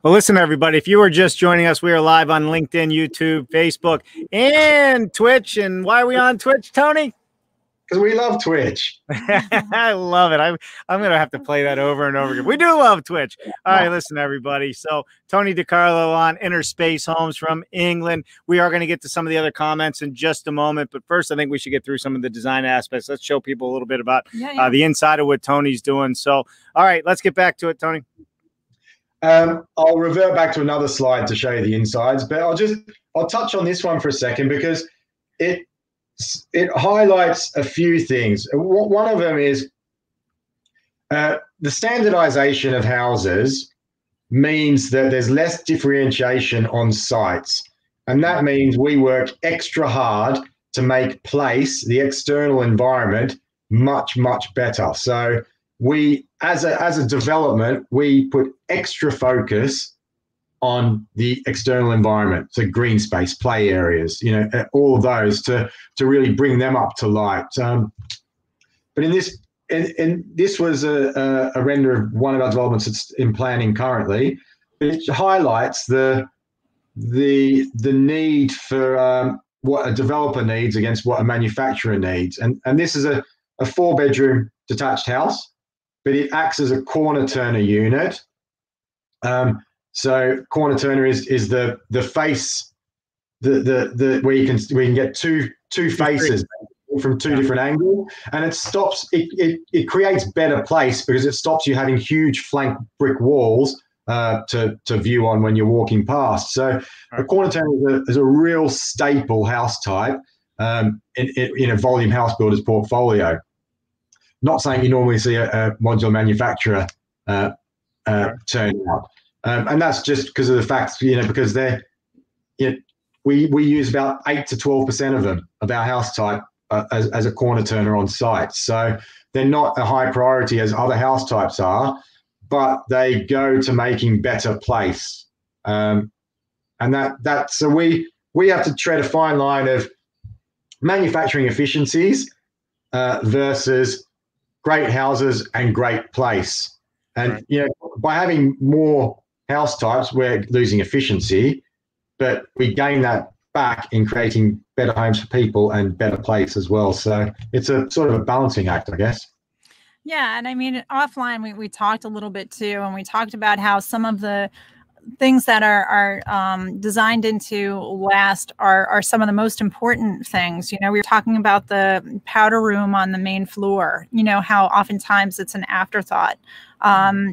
Well, listen, everybody, if you are just joining us, we are live on LinkedIn, YouTube, Facebook, and Twitch. And why are we on Twitch, Tony? Because we love Twitch. I love it. I'm going to have to play that over and over again. We do love Twitch. All right, listen, everybody. So Tony DiCarlo on Interspace Homes from England. We are going to get to some of the other comments in just a moment. But first, I think we should get through some of the design aspects. Let's show people a little bit about the inside of what Tony's doing. So, all right, let's get back to it, Tony. I'll revert back to another slide to show you the insides, but I'll touch on this one for a second, because it highlights a few things. One of them is the standardization of houses means that there's less differentiation on sites. And that means we work extra hard to make place, the external environment, much, much better. So we, as a development, we put extra focus on the external environment, so green space, play areas, you know, all of those to really bring them up to light. But in this was a render of one of our developments that's in planning currently. It highlights the need for what a developer needs against what a manufacturer needs, and this is a 4-bedroom detached house, but it acts as a corner turner unit. So corner turner is the face, the where we can get two faces from two different angles, and it creates better place because it stops you having huge flank brick walls to view on when you're walking past. So a corner turner is a real staple house type in a volume house builder's portfolio. Not saying you normally see a modular manufacturer turn out. And that's just because of the fact, because we use about 8 to 12% of them, of our house type, as a corner turner on site. So they're not a high priority as other house types are, but they go to making better place. And so we have to tread a fine line of manufacturing efficiencies versus great houses and great place. And by having more house types, we're losing efficiency, but we gain that back in creating better homes for people and better place as well. So it's a sort of a balancing act, I guess. Yeah. And I mean, offline, we talked a little bit too, and we talked about how some of the things that are designed into last are some of the most important things. We were talking about the powder room on the main floor, how oftentimes it's an afterthought.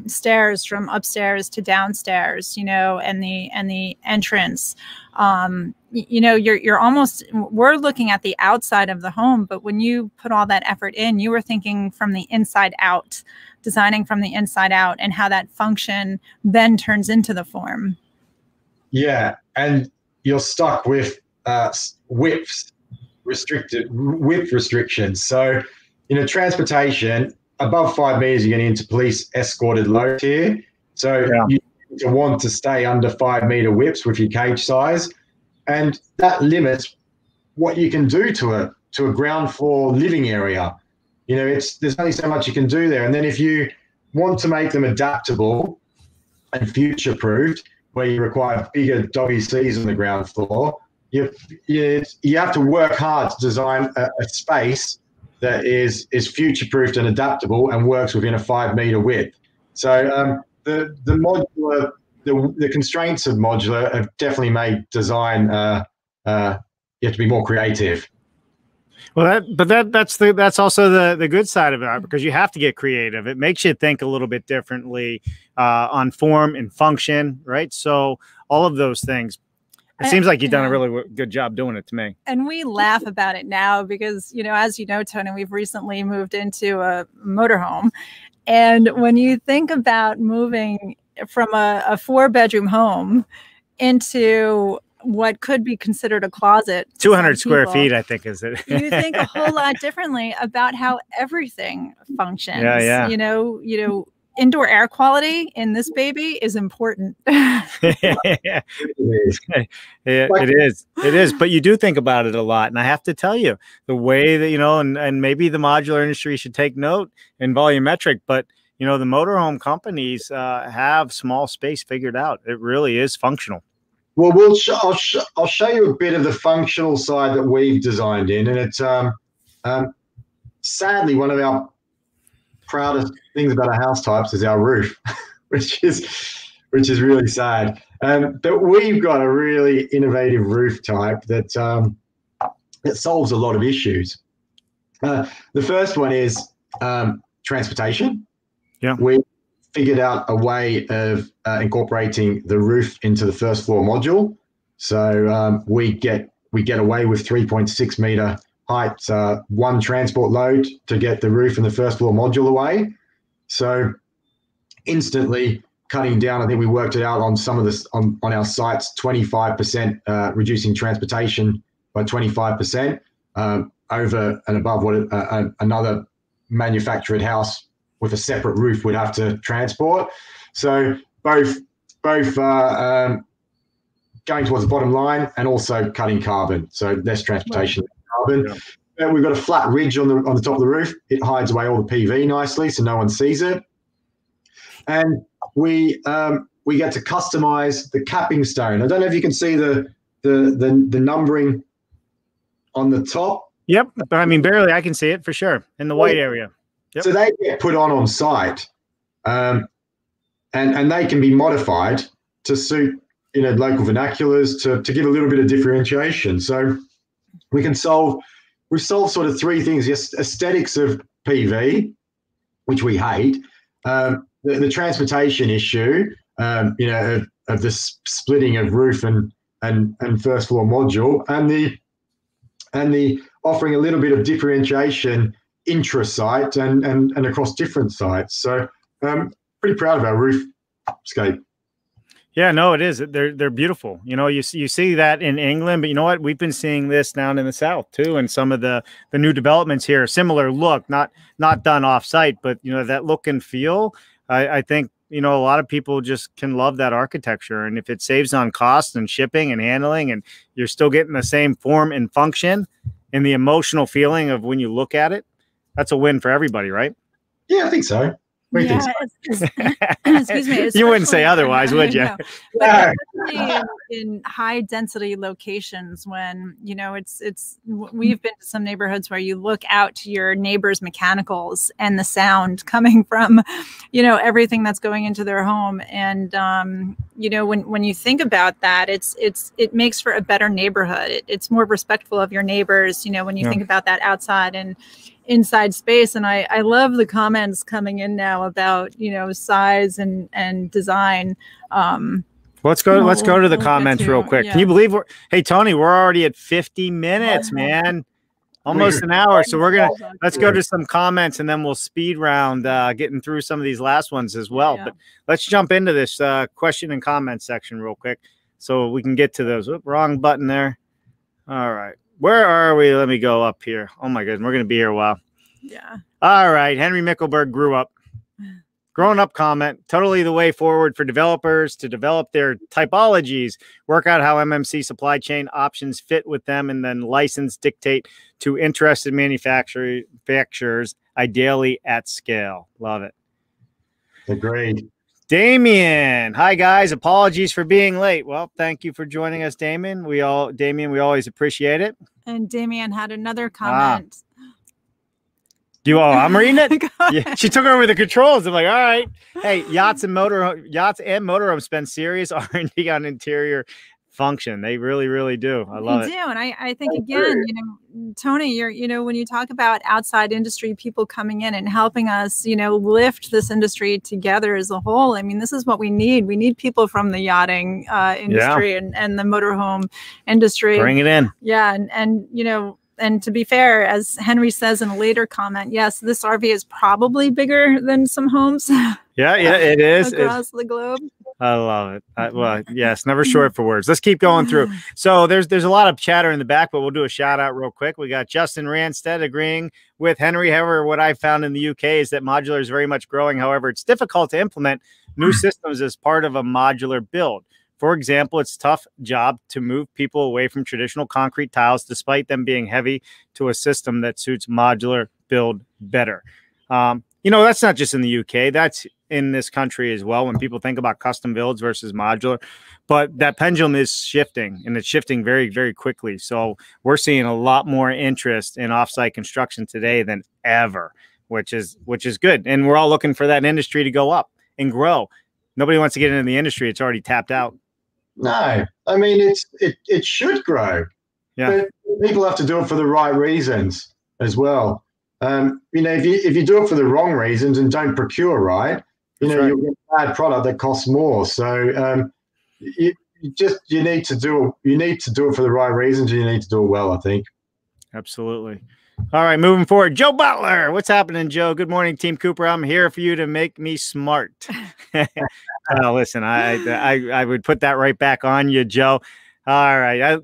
Stairs from upstairs to downstairs, and the entrance. We're looking at the outside of the home, but when you put all that effort in, you were thinking from the inside out, designing from the inside out, and how that function then turns into the form. Yeah, and you're stuck with width restrictions. So, transportation above 5 meters, you're getting into police escorted load here. So you want to stay under 5 meter widths with your cage size, and that limits what you can do to a ground floor living area. There's only so much you can do there. And then if you want to make them adaptable and future-proofed, where you require bigger WCs on the ground floor, you have to work hard to design a space that is future-proofed and adaptable and works within a 5 meter width. So the modular, the constraints of modular have definitely made design. You have to be more creative. Well, that's also the good side of it, because you have to get creative. It makes you think a little bit differently on form and function, right? So all of those things. It seems like you've done a really good job doing it to me. And we laugh about it now because, as you know, Tony, we've recently moved into a motorhome. And when you think about moving from a 4-bedroom home into what could be considered a closet, 200 square feet, I think, is it? You think a whole lot differently about how everything functions. Yeah. Indoor air quality in this baby is important. It is. But you do think about it a lot. And I have to tell you, the way that, and maybe the modular industry should take note in volumetric, but, the motorhome companies have small space figured out. It really is functional. Well, I'll show you a bit of the functional side that we've designed in. And it's sadly one of our proudest things about our house types is our roof, which is really sad. But we've got a really innovative roof type that solves a lot of issues. The first one is transportation. Yeah, we figured out a way of incorporating the roof into the first floor module, so we get away with 3.6 meter height, one transport load to get the roof and the first floor module away. So instantly cutting down, I think we worked it out on some of this on our sites, 25% reducing transportation by 25% over and above what another manufactured house with a separate roof would have to transport. So both going towards the bottom line and also cutting carbon, so less transportation. Right. Carbon. Yeah. We've got a flat ridge on the top of the roof. It hides away all the PV nicely, so no one sees it. And we get to customize the capping stone. I don't know if you can see the numbering on the top. Yep, I mean barely. I can see it for sure in the white area. Yep. So they get put on site, and they can be modified to suit local vernaculars, to give a little bit of differentiation. So we've solved sort of three things: yes, aesthetics of PV, which we hate, the transportation issue, of the splitting of roof and first floor module, and the offering a little bit of differentiation intra-site and across different sites. So pretty proud of our roofscape. Yeah, no, it is. They're beautiful. You see that in England, but you know what? We've been seeing this down in the South too, and some of the new developments here, similar look, not done off site, but that look and feel. I think a lot of people just can love that architecture, and if it saves on cost and shipping and handling, and you're still getting the same form and function and the emotional feeling of when you look at it, that's a win for everybody, right? Yeah, I think so. Yeah, excuse me. You wouldn't say otherwise, would you? No. But especially in high density locations, when we've been to some neighborhoods where you look out to your neighbor's mechanicals and the sound coming from, everything that's going into their home, and when you think about that, it makes for a better neighborhood. It's more respectful of your neighbors. When you think about that outside and inside space. And I love the comments coming in now about size and design. Let's go to the comments real quick. Yeah. Can you believe hey Tony, we're already at 50 minutes, man. Almost an hour. So let's go to some comments, and then we'll speed round getting through some of these last ones as well. Yeah. But let's jump into this question and comment section real quick so we can get to those. Wrong button there. All right. Where are we? Let me go up here. Oh my goodness, we're going to be here a while. Yeah. All right. Henry Mickelberg grew up. Growing up comment, totally the way forward for developers to develop their typologies, work out how MMC supply chain options fit with them, and then license dictate to interested manufacturers, ideally at scale. Love it. Agreed. Damien. Hi, guys. Apologies for being late. Well, thank you for joining us, Damien. We always appreciate it. And Damien had another comment. I'm reading it. Yeah, she took over the controls. I'm like, all right. Hey, yachts and motorhomes spend serious R&D on interior function. They really, really do. I love it. They do. And I think, again, Tony, you're, when you talk about outside industry people coming in and helping us, lift this industry together as a whole. I mean, this is what we need. We need people from the yachting industry and the motorhome industry. Bring it in. Yeah. And to be fair, as Henry says in a later comment, yes, this RV is probably bigger than some homes. Yeah, it is. Across the globe. I love it. Well, yes, never short for words. Let's keep going through. So there's a lot of chatter in the back, but we'll do a shout out real quick. We got Justin Ranstead agreeing with Henry. However, what I found in the UK is that modular is very much growing. However, it's difficult to implement new systems as part of a modular build. For example, it's a tough job to move people away from traditional concrete tiles, despite them being heavy, to a system that suits modular build better. That's not just in the UK. That's in this country as well when people think about custom builds versus modular. But that pendulum is shifting, and it's shifting very, very quickly. So we're seeing a lot more interest in offsite construction today than ever, which is good. And we're all looking for that industry to go up and grow. Nobody wants to get into the industry. It's already tapped out. No, I mean, it should grow. Yeah. But people have to do it for the right reasons as well. If you do it for the wrong reasons and don't procure right, you'll get a bad product that costs more. So you need to do it for the right reasons. And you need to do it well, I think. Absolutely. All right, moving forward. Joe Butler. What's happening, Joe? Good morning, Team Cooper. I'm here for you to make me smart. Listen, I would put that right back on you, Joe. All right.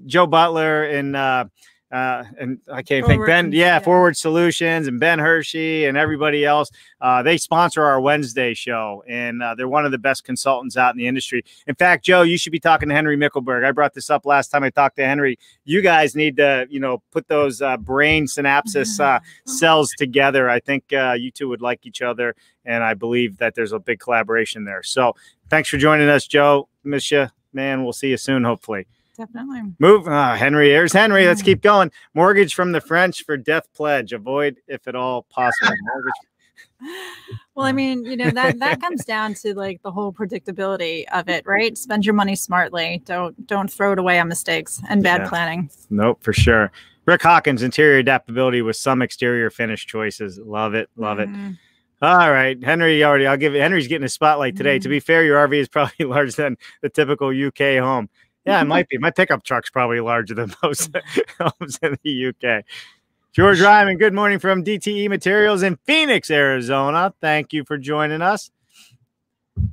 Joe Butler and I can't think Ben. Forward Solutions and Ben Hershey and everybody else. They sponsor our Wednesday show, and they're one of the best consultants out in the industry. In fact, Joe, you should be talking to Henry Mickelberg. I brought this up last time I talked to Henry. You guys need to, put those brain synapses cells together. I think you two would like each other, and I believe that there's a big collaboration there. So thanks for joining us, Joe. Miss you, man. We'll see you soon, hopefully. Definitely. Move. Henry. Here's Henry. Let's keep going. Mortgage from the French for death pledge. Avoid if at all possible. Well, I mean, that comes down to like the whole predictability of it, right? Spend your money smartly. Don't throw it away on mistakes and bad planning. Nope, for sure. Rick Hawkins, interior adaptability with some exterior finish choices. Love it. Love it. All right, Henry, Henry's getting a spotlight today. To be fair, your RV is probably larger than the typical UK home. Yeah, it might be. My pickup truck's probably larger than most homes in the UK. George Ryman, good morning from DTE Materials in Phoenix, Arizona. Thank you for joining us.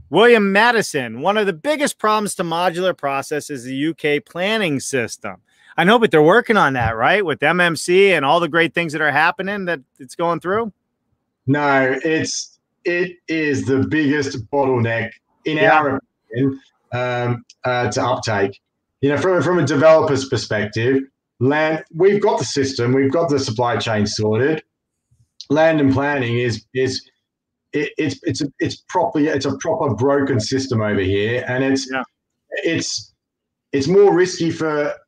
William Madison, one of the biggest problems to modular process is the UK planning system. I know, but they're working on that, right? With MMC and all the great things that are happening that it's going through. No, it is the biggest bottleneck in our opinion to uptake. From a developer's perspective, we've got the system, we've got the supply chain sorted. Land and planning it's a proper broken system over here, and it's more risky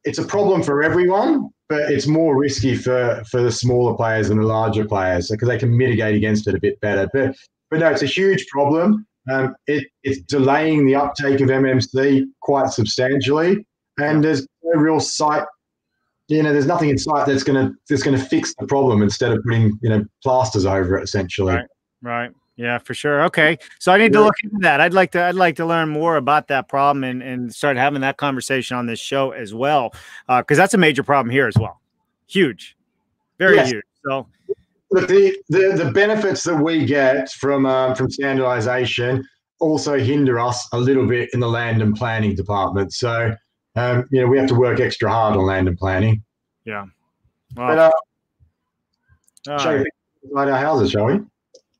it's a problem for everyone, but it's more risky for the smaller players than the larger players because they can mitigate against it a bit better. But no, it's a huge problem. It's delaying the uptake of MMC quite substantially, and there's no real sight. There's nothing in sight that's going to fix the problem instead of putting plasters over it essentially. Right. Yeah, for sure. Okay, so I need to look into that. I'd like to learn more about that problem and start having that conversation on this show as well, because that's a major problem here as well. Huge, very huge. So, look, the benefits that we get from standardization also hinder us a little bit in the land and planning department. So, we have to work extra hard on land and planning. Yeah. Well, shall we light our houses, shall we?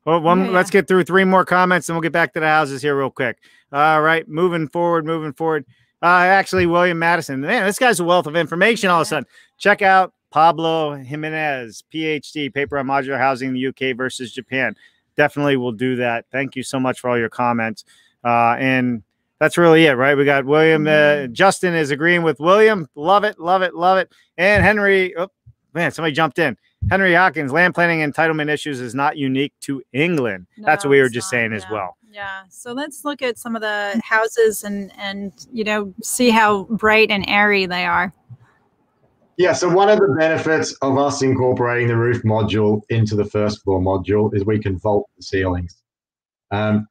Well, let's get through 3 more comments, and we'll get back to the houses here real quick. All right, moving forward. Actually, William Madison, man, this guy's a wealth of information all of a sudden. Check out Pablo Jimenez, PhD, paper on modular housing in the UK versus Japan. Definitely will do that. Thank you so much for all your comments. And that's really it, right? We got William. Justin is agreeing with William. Love it. And Henry, oh, man, somebody jumped in. Henry Hawkins, land planning entitlement issues is not unique to England. No, that's what we were just saying as well. Yeah. So let's look at some of the houses and see how bright and airy they are. Yeah. So one of the benefits of us incorporating the roof module into the first floor module is we can vault the ceilings, and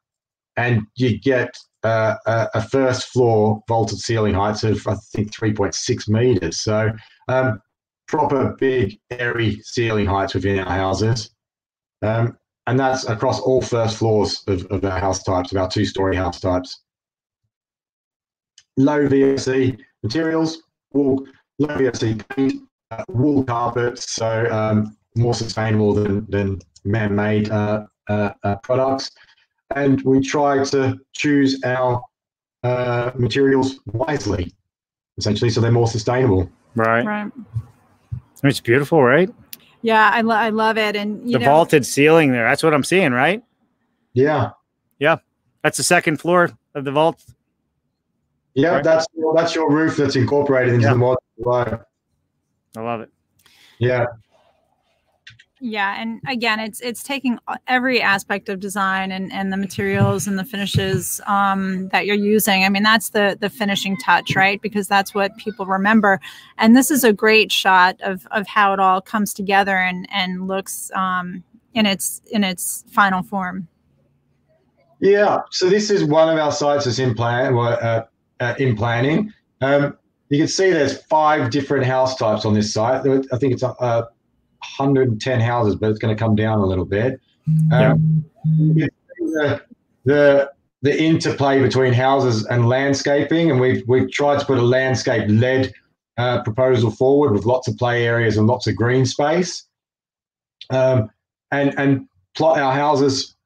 you get a first floor vaulted ceiling heights of I think 3.6 meters. So proper big airy ceiling heights within our houses, and that's across all first floors of our house types, of our 2-story house types. Low VOC materials, low VOC paint, wool carpets, so more sustainable than man-made products. And we try to choose our materials wisely, essentially, so they're more sustainable. Right. It's beautiful, right? Yeah, I love it. And the vaulted ceiling there, that's what I'm seeing, right? Yeah. That's the second floor of the vault. Yeah, right? That's your roof that's incorporated into the module. I love it. Yeah. Yeah, and again, it's taking every aspect of design and the materials and the finishes that you're using. I mean, that's the finishing touch, right? Because that's what people remember. And this is a great shot of how it all comes together and looks in its final form. Yeah. So this is one of our sites that's in planning. You can see there's 5 different house types on this site. I think it's 110 houses, but it's going to come down a little bit. The interplay between houses and landscaping, and we've tried to put a landscape-led proposal forward with lots of play areas and lots of green space, and plot our houses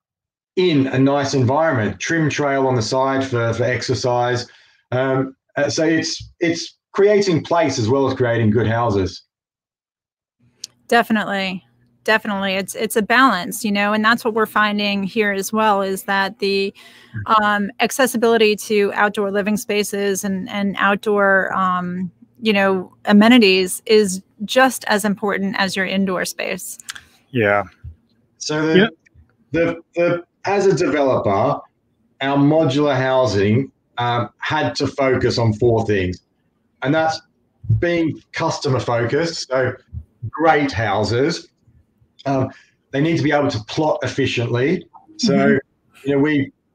in a nice environment. Trim trail on the side for exercise. So it's creating place as well as creating good houses. Definitely. It's a balance, and that's what we're finding here as well, is that the accessibility to outdoor living spaces and outdoor, amenities is just as important as your indoor space. Yeah. So as a developer, our modular housing had to focus on 4 things, and that's being customer focused. So great houses, they need to be able to plot efficiently. So,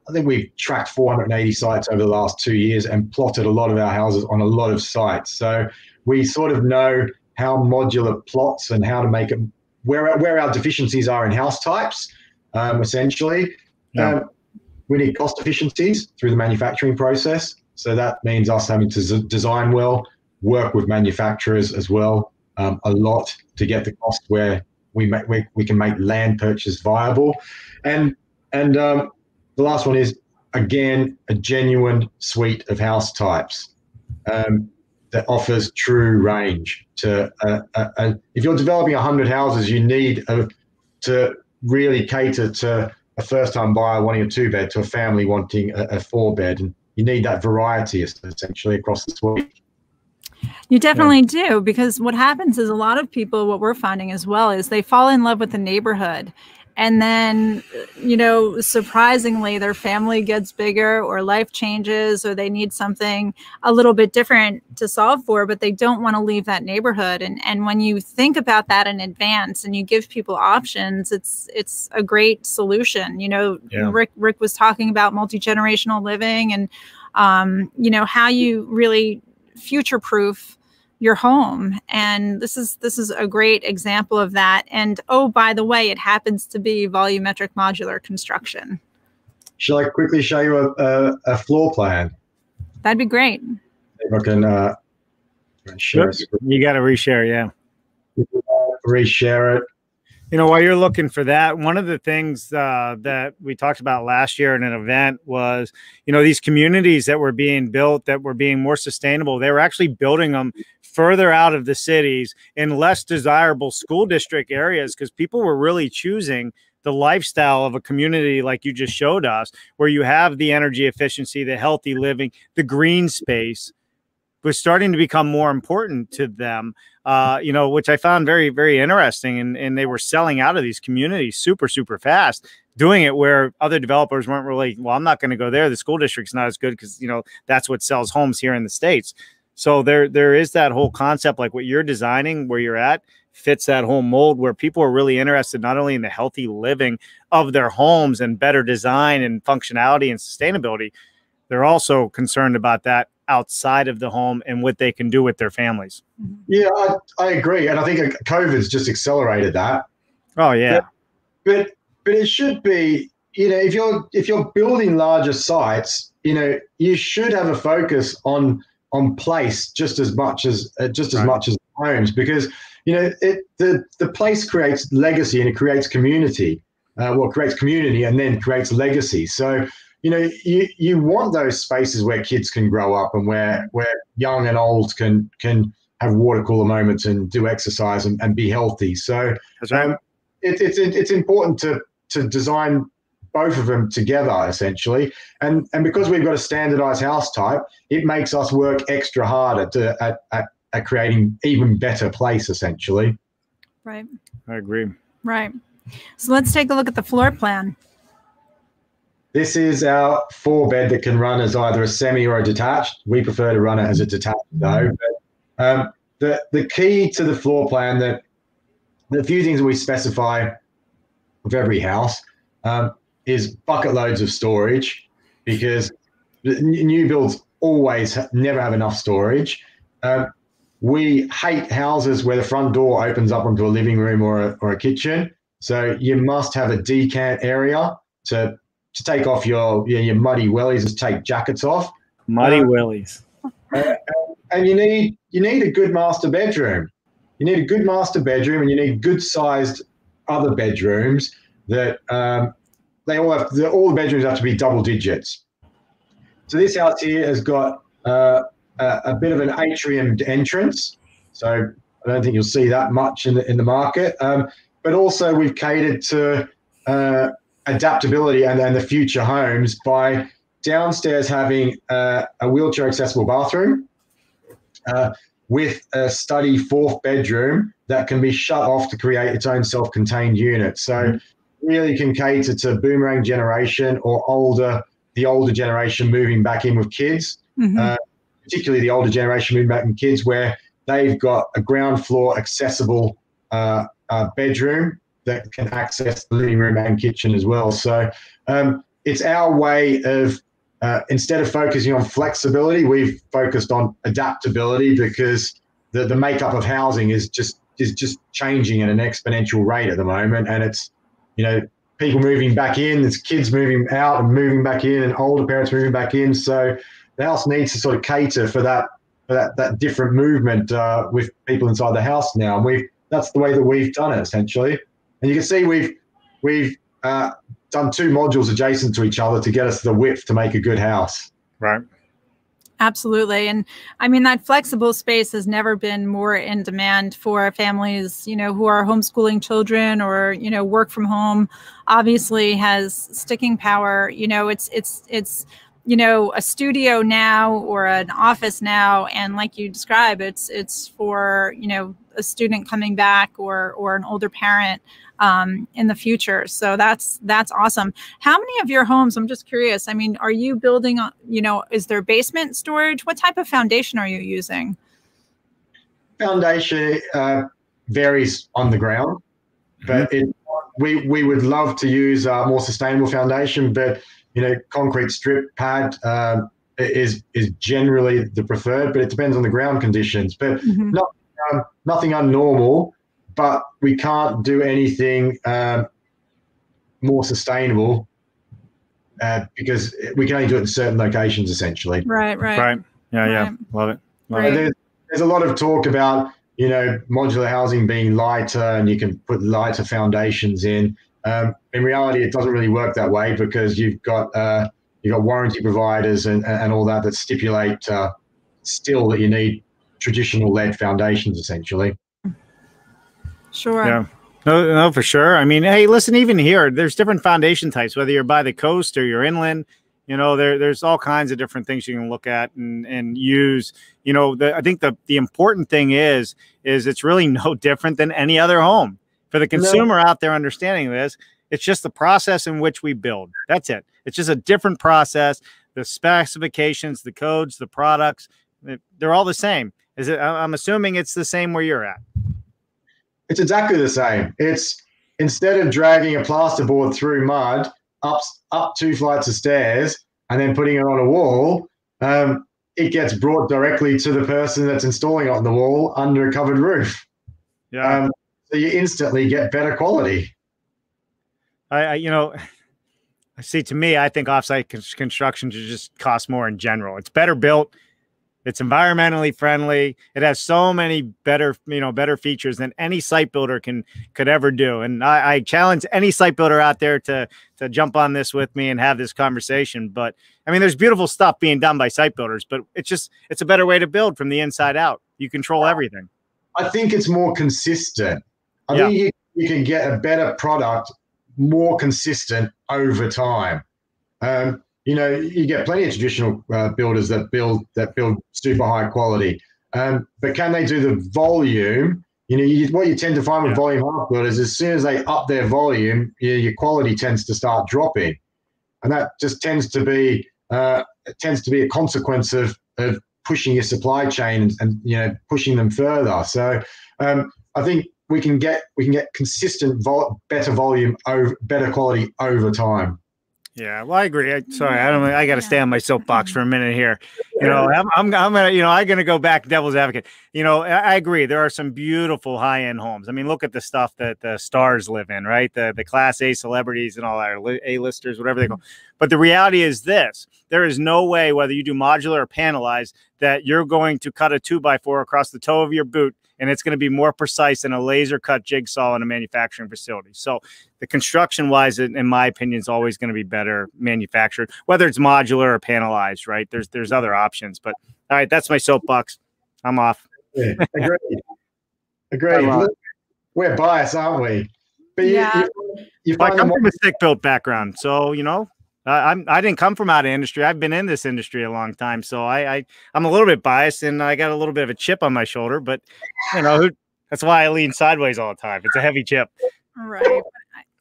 I think we've tracked 480 sites over the last 2 years and plotted a lot of our houses on a lot of sites. So we sort of know how modular plots and how to make it, where our deficiencies are in house types, essentially. Yeah. We need cost efficiencies through the manufacturing process. So that means us having to design well, work with manufacturers as well, a lot to get the cost where we can make land purchase viable. And the last one is, again, a genuine suite of house types that offers true range. If you're developing 100 houses, you need to really cater to a first-time buyer wanting a 2-bed to a family wanting a 4-bed. And you need that variety, essentially, across the suite. You definitely do, because what happens is a lot of people, what we're finding as well, is they fall in love with the neighborhood. And then, surprisingly, their family gets bigger or life changes or they need something a little bit different to solve for, but they don't want to leave that neighborhood. And when you think about that in advance and you give people options, it's a great solution. Rick was talking about multi-generational living and, how you really future-proof your home, and this is a great example of that. And oh, by the way, it happens to be volumetric modular construction. Shall I quickly show you a floor plan? That'd be great. If I can share it. You got to reshare, yeah. Reshare it. While you're looking for that, one of the things that we talked about last year in an event was, these communities that were being built, that were being more sustainable, they were actually building them further out of the cities in less desirable school district areas, because people were really choosing the lifestyle of a community like you just showed us, where you have the energy efficiency, the healthy living, the green space was starting to become more important to them, which I found very, very interesting. And they were selling out of these communities super, super fast, doing it where other developers weren't really, well, I'm not going to go there. The school district's not as good because, that's what sells homes here in the States. So there is that whole concept, like what you're designing, where you're at, fits that whole mold, where people are really interested not only in the healthy living of their homes and better design and functionality and sustainability, they're also concerned about that outside of the home and what they can do with their families. Yeah, I agree. And I think COVID's just accelerated that. Oh, yeah. But it should be, if you're building larger sites, you should have a focus on place just as much as homes, because the place creates legacy and it creates community. It creates community and then creates legacy. So you want those spaces where kids can grow up and where young and old can have water cooler moments and do exercise and be healthy. So that's right. It's important to design both of them together, essentially. And because we've got a standardized house type, it makes us work extra harder at creating even better place, essentially. Right. I agree. Right. So let's take a look at the floor plan. This is our 4-bed that can run as either a semi or a detached. We prefer to run it as a detached, though. But the key to the floor plan, the few things that we specify with every house is bucket loads of storage, because new builds always never have enough storage. We hate houses where the front door opens up onto a living room or a kitchen. So you must have a decant area to take off your muddy wellies, just take jackets off. Muddy wellies. And you need a good master bedroom. You need a good master bedroom, and you need good-sized other bedrooms that all the bedrooms have to be double digits. So this house here has got a bit of an atrium entrance. So I don't think you'll see that much in the market. But also we've catered to adaptability and the future homes by downstairs having a wheelchair accessible bathroom with a study 4th bedroom that can be shut off to create its own self-contained unit. So really can cater to boomerang generation or the older generation moving back in with kids, particularly the older generation moving back in kids where they've got a ground floor accessible bedroom that can access the living room and kitchen as well. So it's our way of, instead of focusing on flexibility, we've focused on adaptability, because the makeup of housing is just changing at an exponential rate at the moment. And it's, people moving back in, there's kids moving out and moving back in, and older parents moving back in. So the house needs to sort of cater for that different movement with people inside the house now. And that's the way that we've done it, essentially. And you can see we've done 2 modules adjacent to each other to get us the width to make a good house. Right. Absolutely. And I mean, that flexible space has never been more in demand for families, who are homeschooling children or, work from home. Obviously has sticking power. It's a studio now or an office now. And like you describe, it's for, a student coming back or an older parent in the future. So that's awesome. How many of your homes, I'm just curious, I mean, are you building, is there basement storage? What type of foundation are you using? Foundation varies on the ground, but we would love to use a more sustainable foundation, but concrete strip pad is generally the preferred, but it depends on the ground conditions. But nothing unnormal, but we can't do anything more sustainable because we can only do it in certain locations, essentially. Right. Yeah. Love it. There's a lot of talk about, modular housing being lighter and you can put lighter foundations in. In reality, it doesn't really work that way, because you've got warranty providers and all that stipulate still that you need traditional lead foundations, essentially. Sure. Yeah. No, for sure. I mean, hey, listen, even here, there's different foundation types, whether you're by the coast or you're inland. There's all kinds of different things you can look at and use. I think the important thing is it's really no different than any other home. For the consumer out there understanding this, it's just the process in which we build. That's it. It's just a different process. The specifications, the codes, the products, they're all the same. I'm assuming it's the same where you're at. It's exactly the same. It's, instead of dragging a plasterboard through mud up 2 flights of stairs and then putting it on a wall, it gets brought directly to the person that's installing it on the wall under a covered roof. Yeah. So you instantly get better quality. I see, to me, I think offsite construction should just cost more in general. It's better built. It's environmentally friendly. It has so many better features than any site builder could ever do. And I challenge any site builder out there to jump on this with me and have this conversation. But I mean, there's beautiful stuff being done by site builders, but it's a better way to build from the inside out. You control everything. I think it's more consistent. I think you can get a better product more consistent over time. You get plenty of traditional builders that build super high quality, but can they do the volume? What you tend to find with volume house builders, as soon as they up their volume, your quality tends to start dropping, and that just tends to be a consequence of pushing your supply chain and pushing them further. So I think we can get consistent better volume better quality over time. Yeah, well, I agree. I got to stay on my soapbox for a minute here. I'm gonna go back devil's advocate. I agree. There are some beautiful high-end homes. I mean, look at the stuff that the stars live in, right? The Class A celebrities and all that, A-listers, whatever they call. But the reality is this: there is no way, whether you do modular or panelized, that you're going to cut a 2x4 across the toe of your boot, and it's going to be more precise than a laser cut jigsaw in a manufacturing facility. So the construction wise, in my opinion, is always going to be better manufactured, whether it's modular or panelized, right? There's other options, but all right, that's my soapbox. I'm off. Yeah, agreed. We're biased, aren't we? But I come from a stick built background. So, I didn't come from out of industry. I've been in this industry a long time. So I'm a little bit biased and I got a little bit of a chip on my shoulder, but that's why I lean sideways all the time. It's a heavy chip. Right.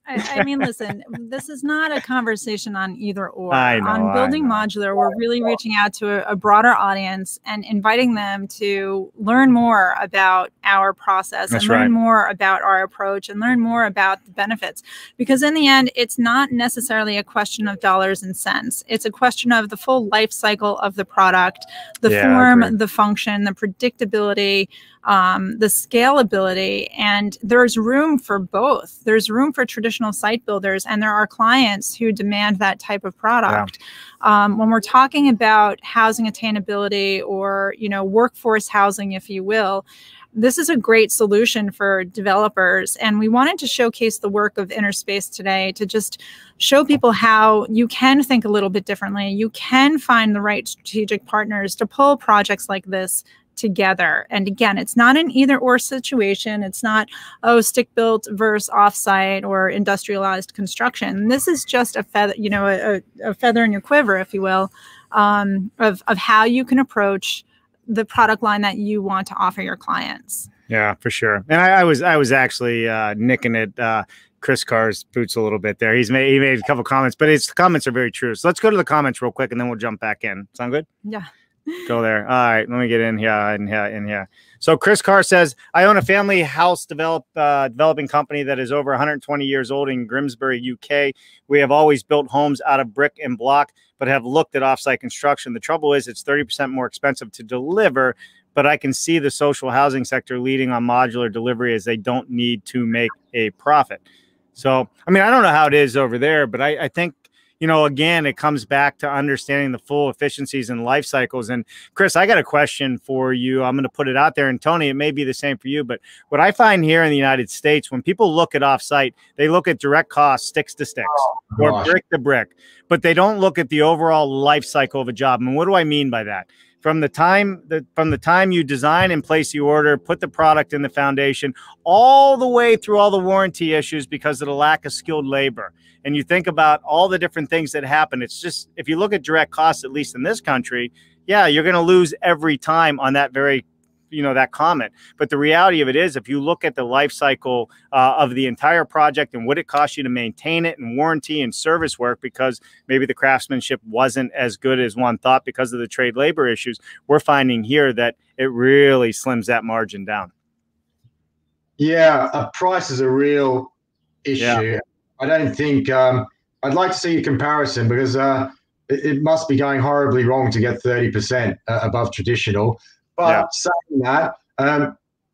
I mean, listen, this is not a conversation on either or. I know, on building I know. modular, we're really reaching out to a broader audience and inviting them to learn more about our process That's and learn right. more about our approach and learn more about the benefits. Because in the end, it's not necessarily a question of dollars and cents. It's a question of the full life cycle of the product, the form, the function, the predictability, the scalability, and there's room for both. There's room for traditional site builders, and there are clients who demand that type of product. Yeah. When we're talking about housing attainability or, you know, workforce housing, if you will, this is a great solution for developers. And we wanted to showcase the work of Innerspace today to just show people how you can think a little bit differently. You can find the right strategic partners to pull projects like this together. And again, it's not an either or situation. It's not, oh, stick built versus offsite or industrialized construction. This is just a feather, you know, a feather in your quiver, if you will, of how you can approach the product line that you want to offer your clients. Yeah, for sure. And I was actually nicking at Chris Carr's boots a little bit there. He made a couple comments, but his comments are very true. So let's go to the comments real quick, and then we'll jump back in. Sound good? Yeah. Go there. All right, let me get in here. So Chris Carr says, I own a family house developing company that is over 120 years old in Grimsby, UK. We have always built homes out of brick and block, but have looked at offsite construction. The trouble is it's 30% more expensive to deliver, but I can see the social housing sector leading on modular delivery as they don't need to make a profit. So, I mean, I don't know how it is over there, but I think, you know, again, it comes back to understanding the full efficiencies and life cycles. And Chris, I got a question for you. I'm going to put it out there. And Tony, it may be the same for you. But what I find here in the United States, when people look at offsite, they look at direct costs, sticks to sticks, or brick to brick. But they don't look at the overall life cycle of a job. And what do I mean by that? From the time you design and place the order, put the product in the foundation, all the way through all the warranty issues because of the lack of skilled labor. And you think about all the different things that happen. It's just, if you look at direct costs, at least in this country, yeah, you're going to lose every time on that very, you know, that comment. But the reality of it is, if you look at the life cycle of the entire project and what it costs you to maintain it and warranty and service work, because maybe the craftsmanship wasn't as good as one thought because of the trade labor issues, we're finding here that it really slims that margin down. Yeah, price is a real issue. Yeah. I don't think I'd like to see a comparison, because it must be going horribly wrong to get 30% above traditional. But saying that,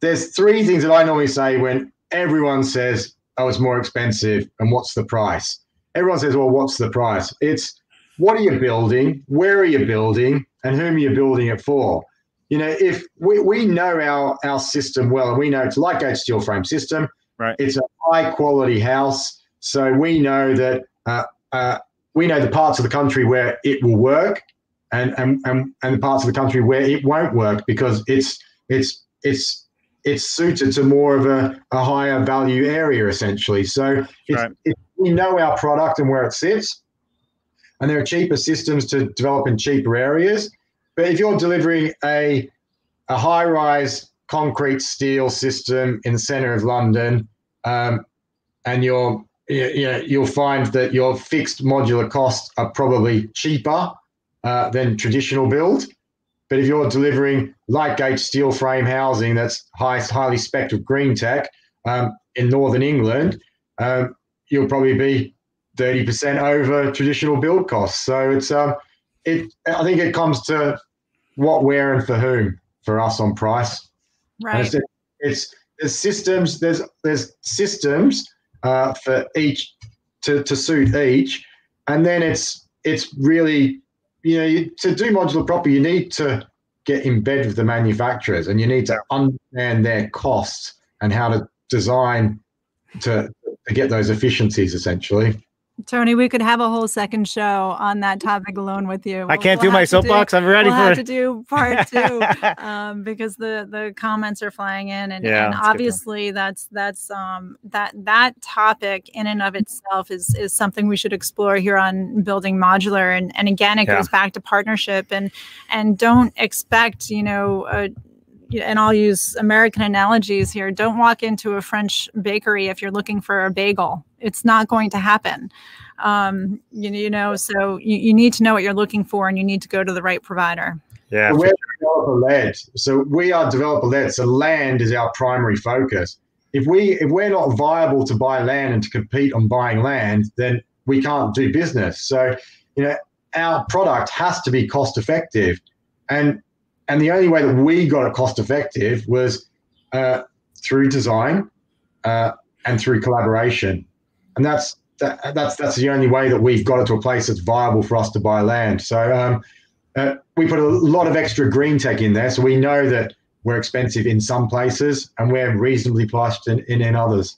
there's three things that I normally say when everyone says, oh, it's more expensive and what's the price? Everyone says, well, what's the price? It's what are you building, where are you building, and whom are you building it for? You know, if we know our system well, and we know it's a light gauge steel frame system, right? It's a high quality house. So we know that we know the parts of the country where it will work, and the parts of the country where it won't work, because it's suited to more of a higher value area, essentially. So we know our product and where it sits, and there are cheaper systems to develop in cheaper areas. But if you're delivering a high-rise concrete steel system in the center of London, and you'll find that your fixed modular costs are probably cheaper than traditional build. But if you're delivering light gauge steel frame housing that's highly spec'd with green tech in Northern England, you'll probably be 30% over traditional build costs. So it's I think it comes to what, where, and for whom for us on price. Right. There's systems. There's systems for each to suit each, and then it's really, you know, to do modular properly, you need to get in bed with the manufacturers, and you need to understand their costs and how to design to get those efficiencies, essentially. Tony, we could have a whole second show on that topic alone with you. I can't do my soapbox. I'm ready for it. We'll have to do part two because the comments are flying in, and obviously that topic in and of itself is something we should explore here on Building Modular. And again, it goes back to partnership, and don't expect, you know, and I'll use American analogies here, don't walk into a French bakery if you're looking for a bagel. It's not going to happen. So you need to know what you're looking for, and you need to go to the right provider. Yeah, we're developer-led. So we are developer-led. So land is our primary focus. If we're not viable to buy land and to compete on buying land, then we can't do business. So, our product has to be cost effective. And the only way that we got it cost effective was through design and through collaboration. And that's the only way that we've got it to a place that's viable for us to buy land. So we put a lot of extra green tech in there, so we know that we're expensive in some places and we're reasonably priced in others.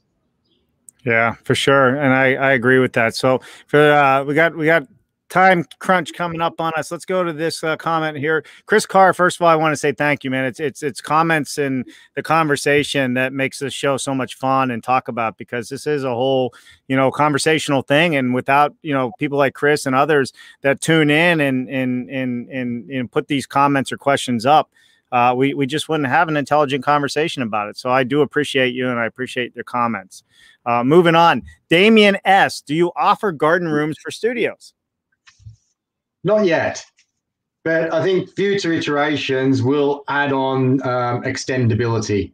Yeah, for sure, and I agree with that. So for we got time crunch coming up on us. Let's go to this comment here. Chris Carr, first of all, I want to say thank you, man. It's comments and the conversation that makes this show so much fun and talk about, because this is a whole, conversational thing. And without, people like Chris and others that tune in and put these comments or questions up, we just wouldn't have an intelligent conversation about it. So I do appreciate you, and I appreciate your comments. Moving on. Damien S., do you offer garden rooms for studios? Not yet, but I think future iterations will add on extendability.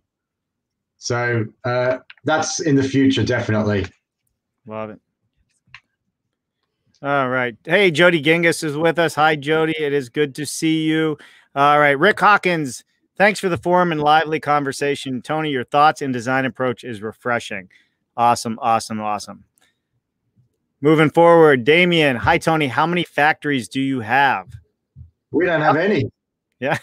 So that's in the future, definitely. Love it. All right. Hey, Jody Genghis is with us. Hi, Jody. It is good to see you. All right. Rick Hawkins, thanks for the forum and lively conversation. Tony, your thoughts and design approach is refreshing. Awesome, awesome, awesome. Moving forward, Damien. Hi, Tony. How many factories do you have? We don't have any. Yeah.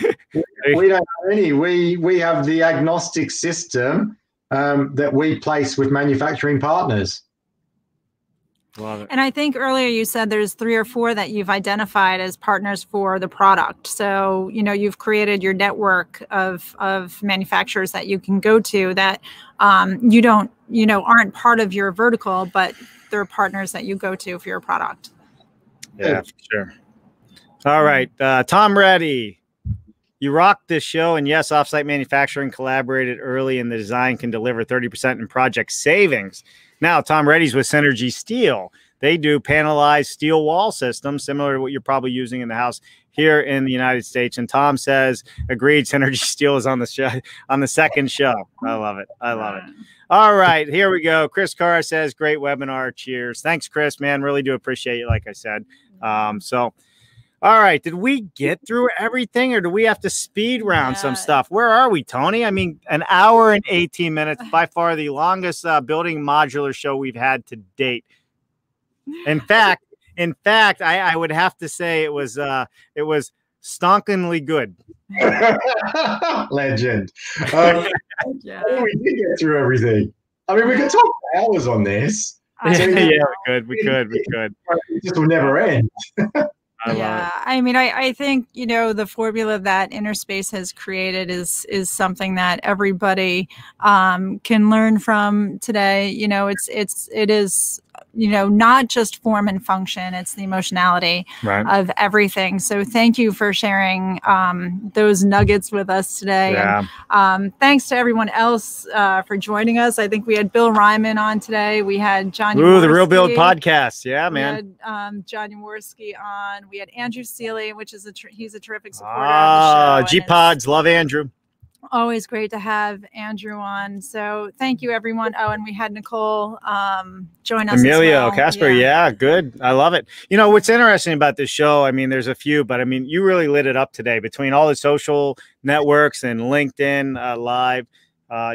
We don't have any. We have the agnostic system that we place with manufacturing partners. Love it. And I think earlier you said there's 3 or 4 that you've identified as partners for the product. So, you've created your network of manufacturers that you can go to that you don't, aren't part of your vertical, but they're partners that you go to for your product. Yeah, for sure. All right. Tom Reddy, you rocked this show. And yes, offsite manufacturing collaborated early, and the design can deliver 30% in project savings. Now, Tom Reddy's with Synergy Steel. They do panelized steel wall systems, similar to what you're probably using in the house here in the United States. And Tom says, agreed, Synergy Steel is on the show, on the second show. I love it. I love it. All right, here we go. Chris Carr says, great webinar. Cheers. Thanks, Chris, man. Really do appreciate it, like I said. All right, did we get through everything, or do we have to speed round some stuff? Where are we, Tony? I mean, an hour and 18 minutes, by far the longest building modular show we've had to date. In fact, I would have to say it was stonkingly good. Legend. Yeah. We did get through everything. I mean, we could talk for hours on this. Yeah, we could. It just will never end. I mean, I think, the formula that Interspace has created is something that everybody can learn from today. It is not just form and function, it's the emotionality of everything. So thank you for sharing those nuggets with us today. Yeah. And thanks to everyone else for joining us. I think we had Bill Ryman on today. We had John Yaworski, the Real Build podcast. Yeah, man. We had John Yaworski on. We had Andrew Seeley, which is he's a terrific supporter of the show. G-Pods, love Andrew. Always great to have Andrew on. So thank you, everyone. Oh, and we had Nicole join us. Emilio Casper. Yeah, good. I love it. What's interesting about this show, I mean, there's a few, but I mean, you really lit it up today between all the social networks and LinkedIn Live.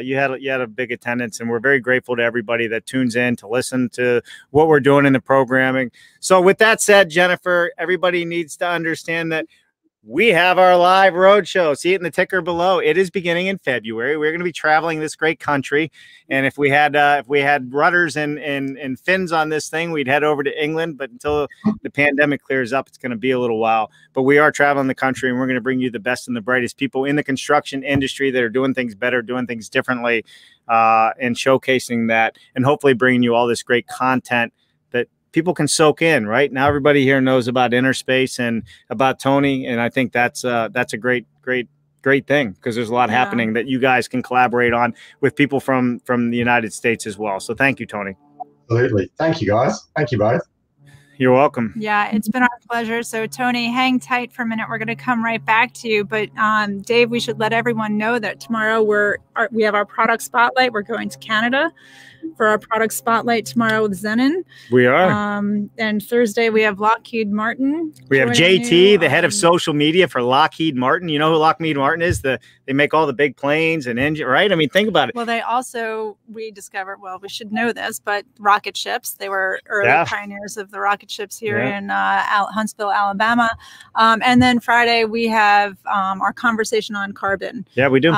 You had a big attendance, and we're very grateful to everybody that tunes in to listen to what we're doing in the programming. So with that said, Jennifer, everybody needs to understand that we have our live road show. See it in the ticker below. It is beginning in February. We're going to be traveling this great country, and if we had rudders and fins on this thing, we'd head over to England. But until the pandemic clears up, it's going to be a little while. But we are traveling the country, and we're going to bring you the best and the brightest people in the construction industry that are doing things better, doing things differently, and showcasing that, and hopefully bringing you all this great content that people can soak in. Right now, everybody here knows about Interspace and about Tony, and I think that's a great great thing, because there's a lot happening that you guys can collaborate on with people from the United States as well. So thank you, Tony. Absolutely. Thank you, guys. Thank you both. You're welcome. Yeah, it's been our pleasure. So Tony, hang tight for a minute. We're going to come right back to you. But Dave, we should let everyone know that tomorrow we have our product spotlight. We're going to Canada for our product spotlight tomorrow with Zenon. We are. And Thursday we have Lockheed Martin. We have JT, the head of social media for Lockheed Martin. You know who Lockheed Martin is? They make all the big planes and engine, right? I mean, think about it. Well, they also rediscovered, well, we should know this, but rocket ships. They were early pioneers of the rocket ships here in Huntsville, Alabama. And then Friday we have our conversation on carbon. Yeah, we do.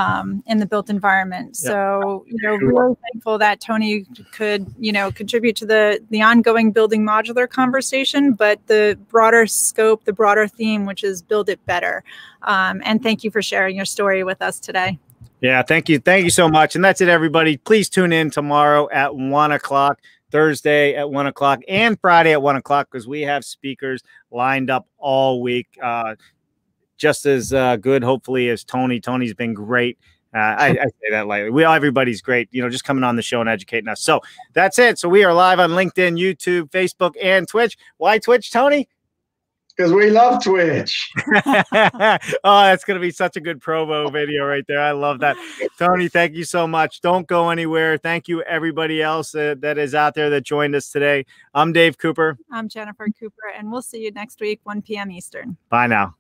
In the built environment. So, really thankful that Tony could, contribute to the ongoing building modular conversation, but the broader scope, the broader theme, which is build it better. And thank you for sharing your story with us today. Yeah, thank you. Thank you so much. And that's it, everybody. Please tune in tomorrow at 1 o'clock, Thursday at 1 o'clock, and Friday at 1 o'clock, because we have speakers lined up all week. Just as good, hopefully, as Tony. Tony's been great. I say that lightly. Everybody's great, just coming on the show and educating us. So that's it. So we are live on LinkedIn, YouTube, Facebook, and Twitch. Why Twitch, Tony? Because we love Twitch. Oh, that's going to be such a good promo video right there. I love that. Tony, thank you so much. Don't go anywhere. Thank you, everybody else that is out there that joined us today. I'm Dave Cooper. I'm Jennifer Cooper, and we'll see you next week, 1 p.m. Eastern. Bye now.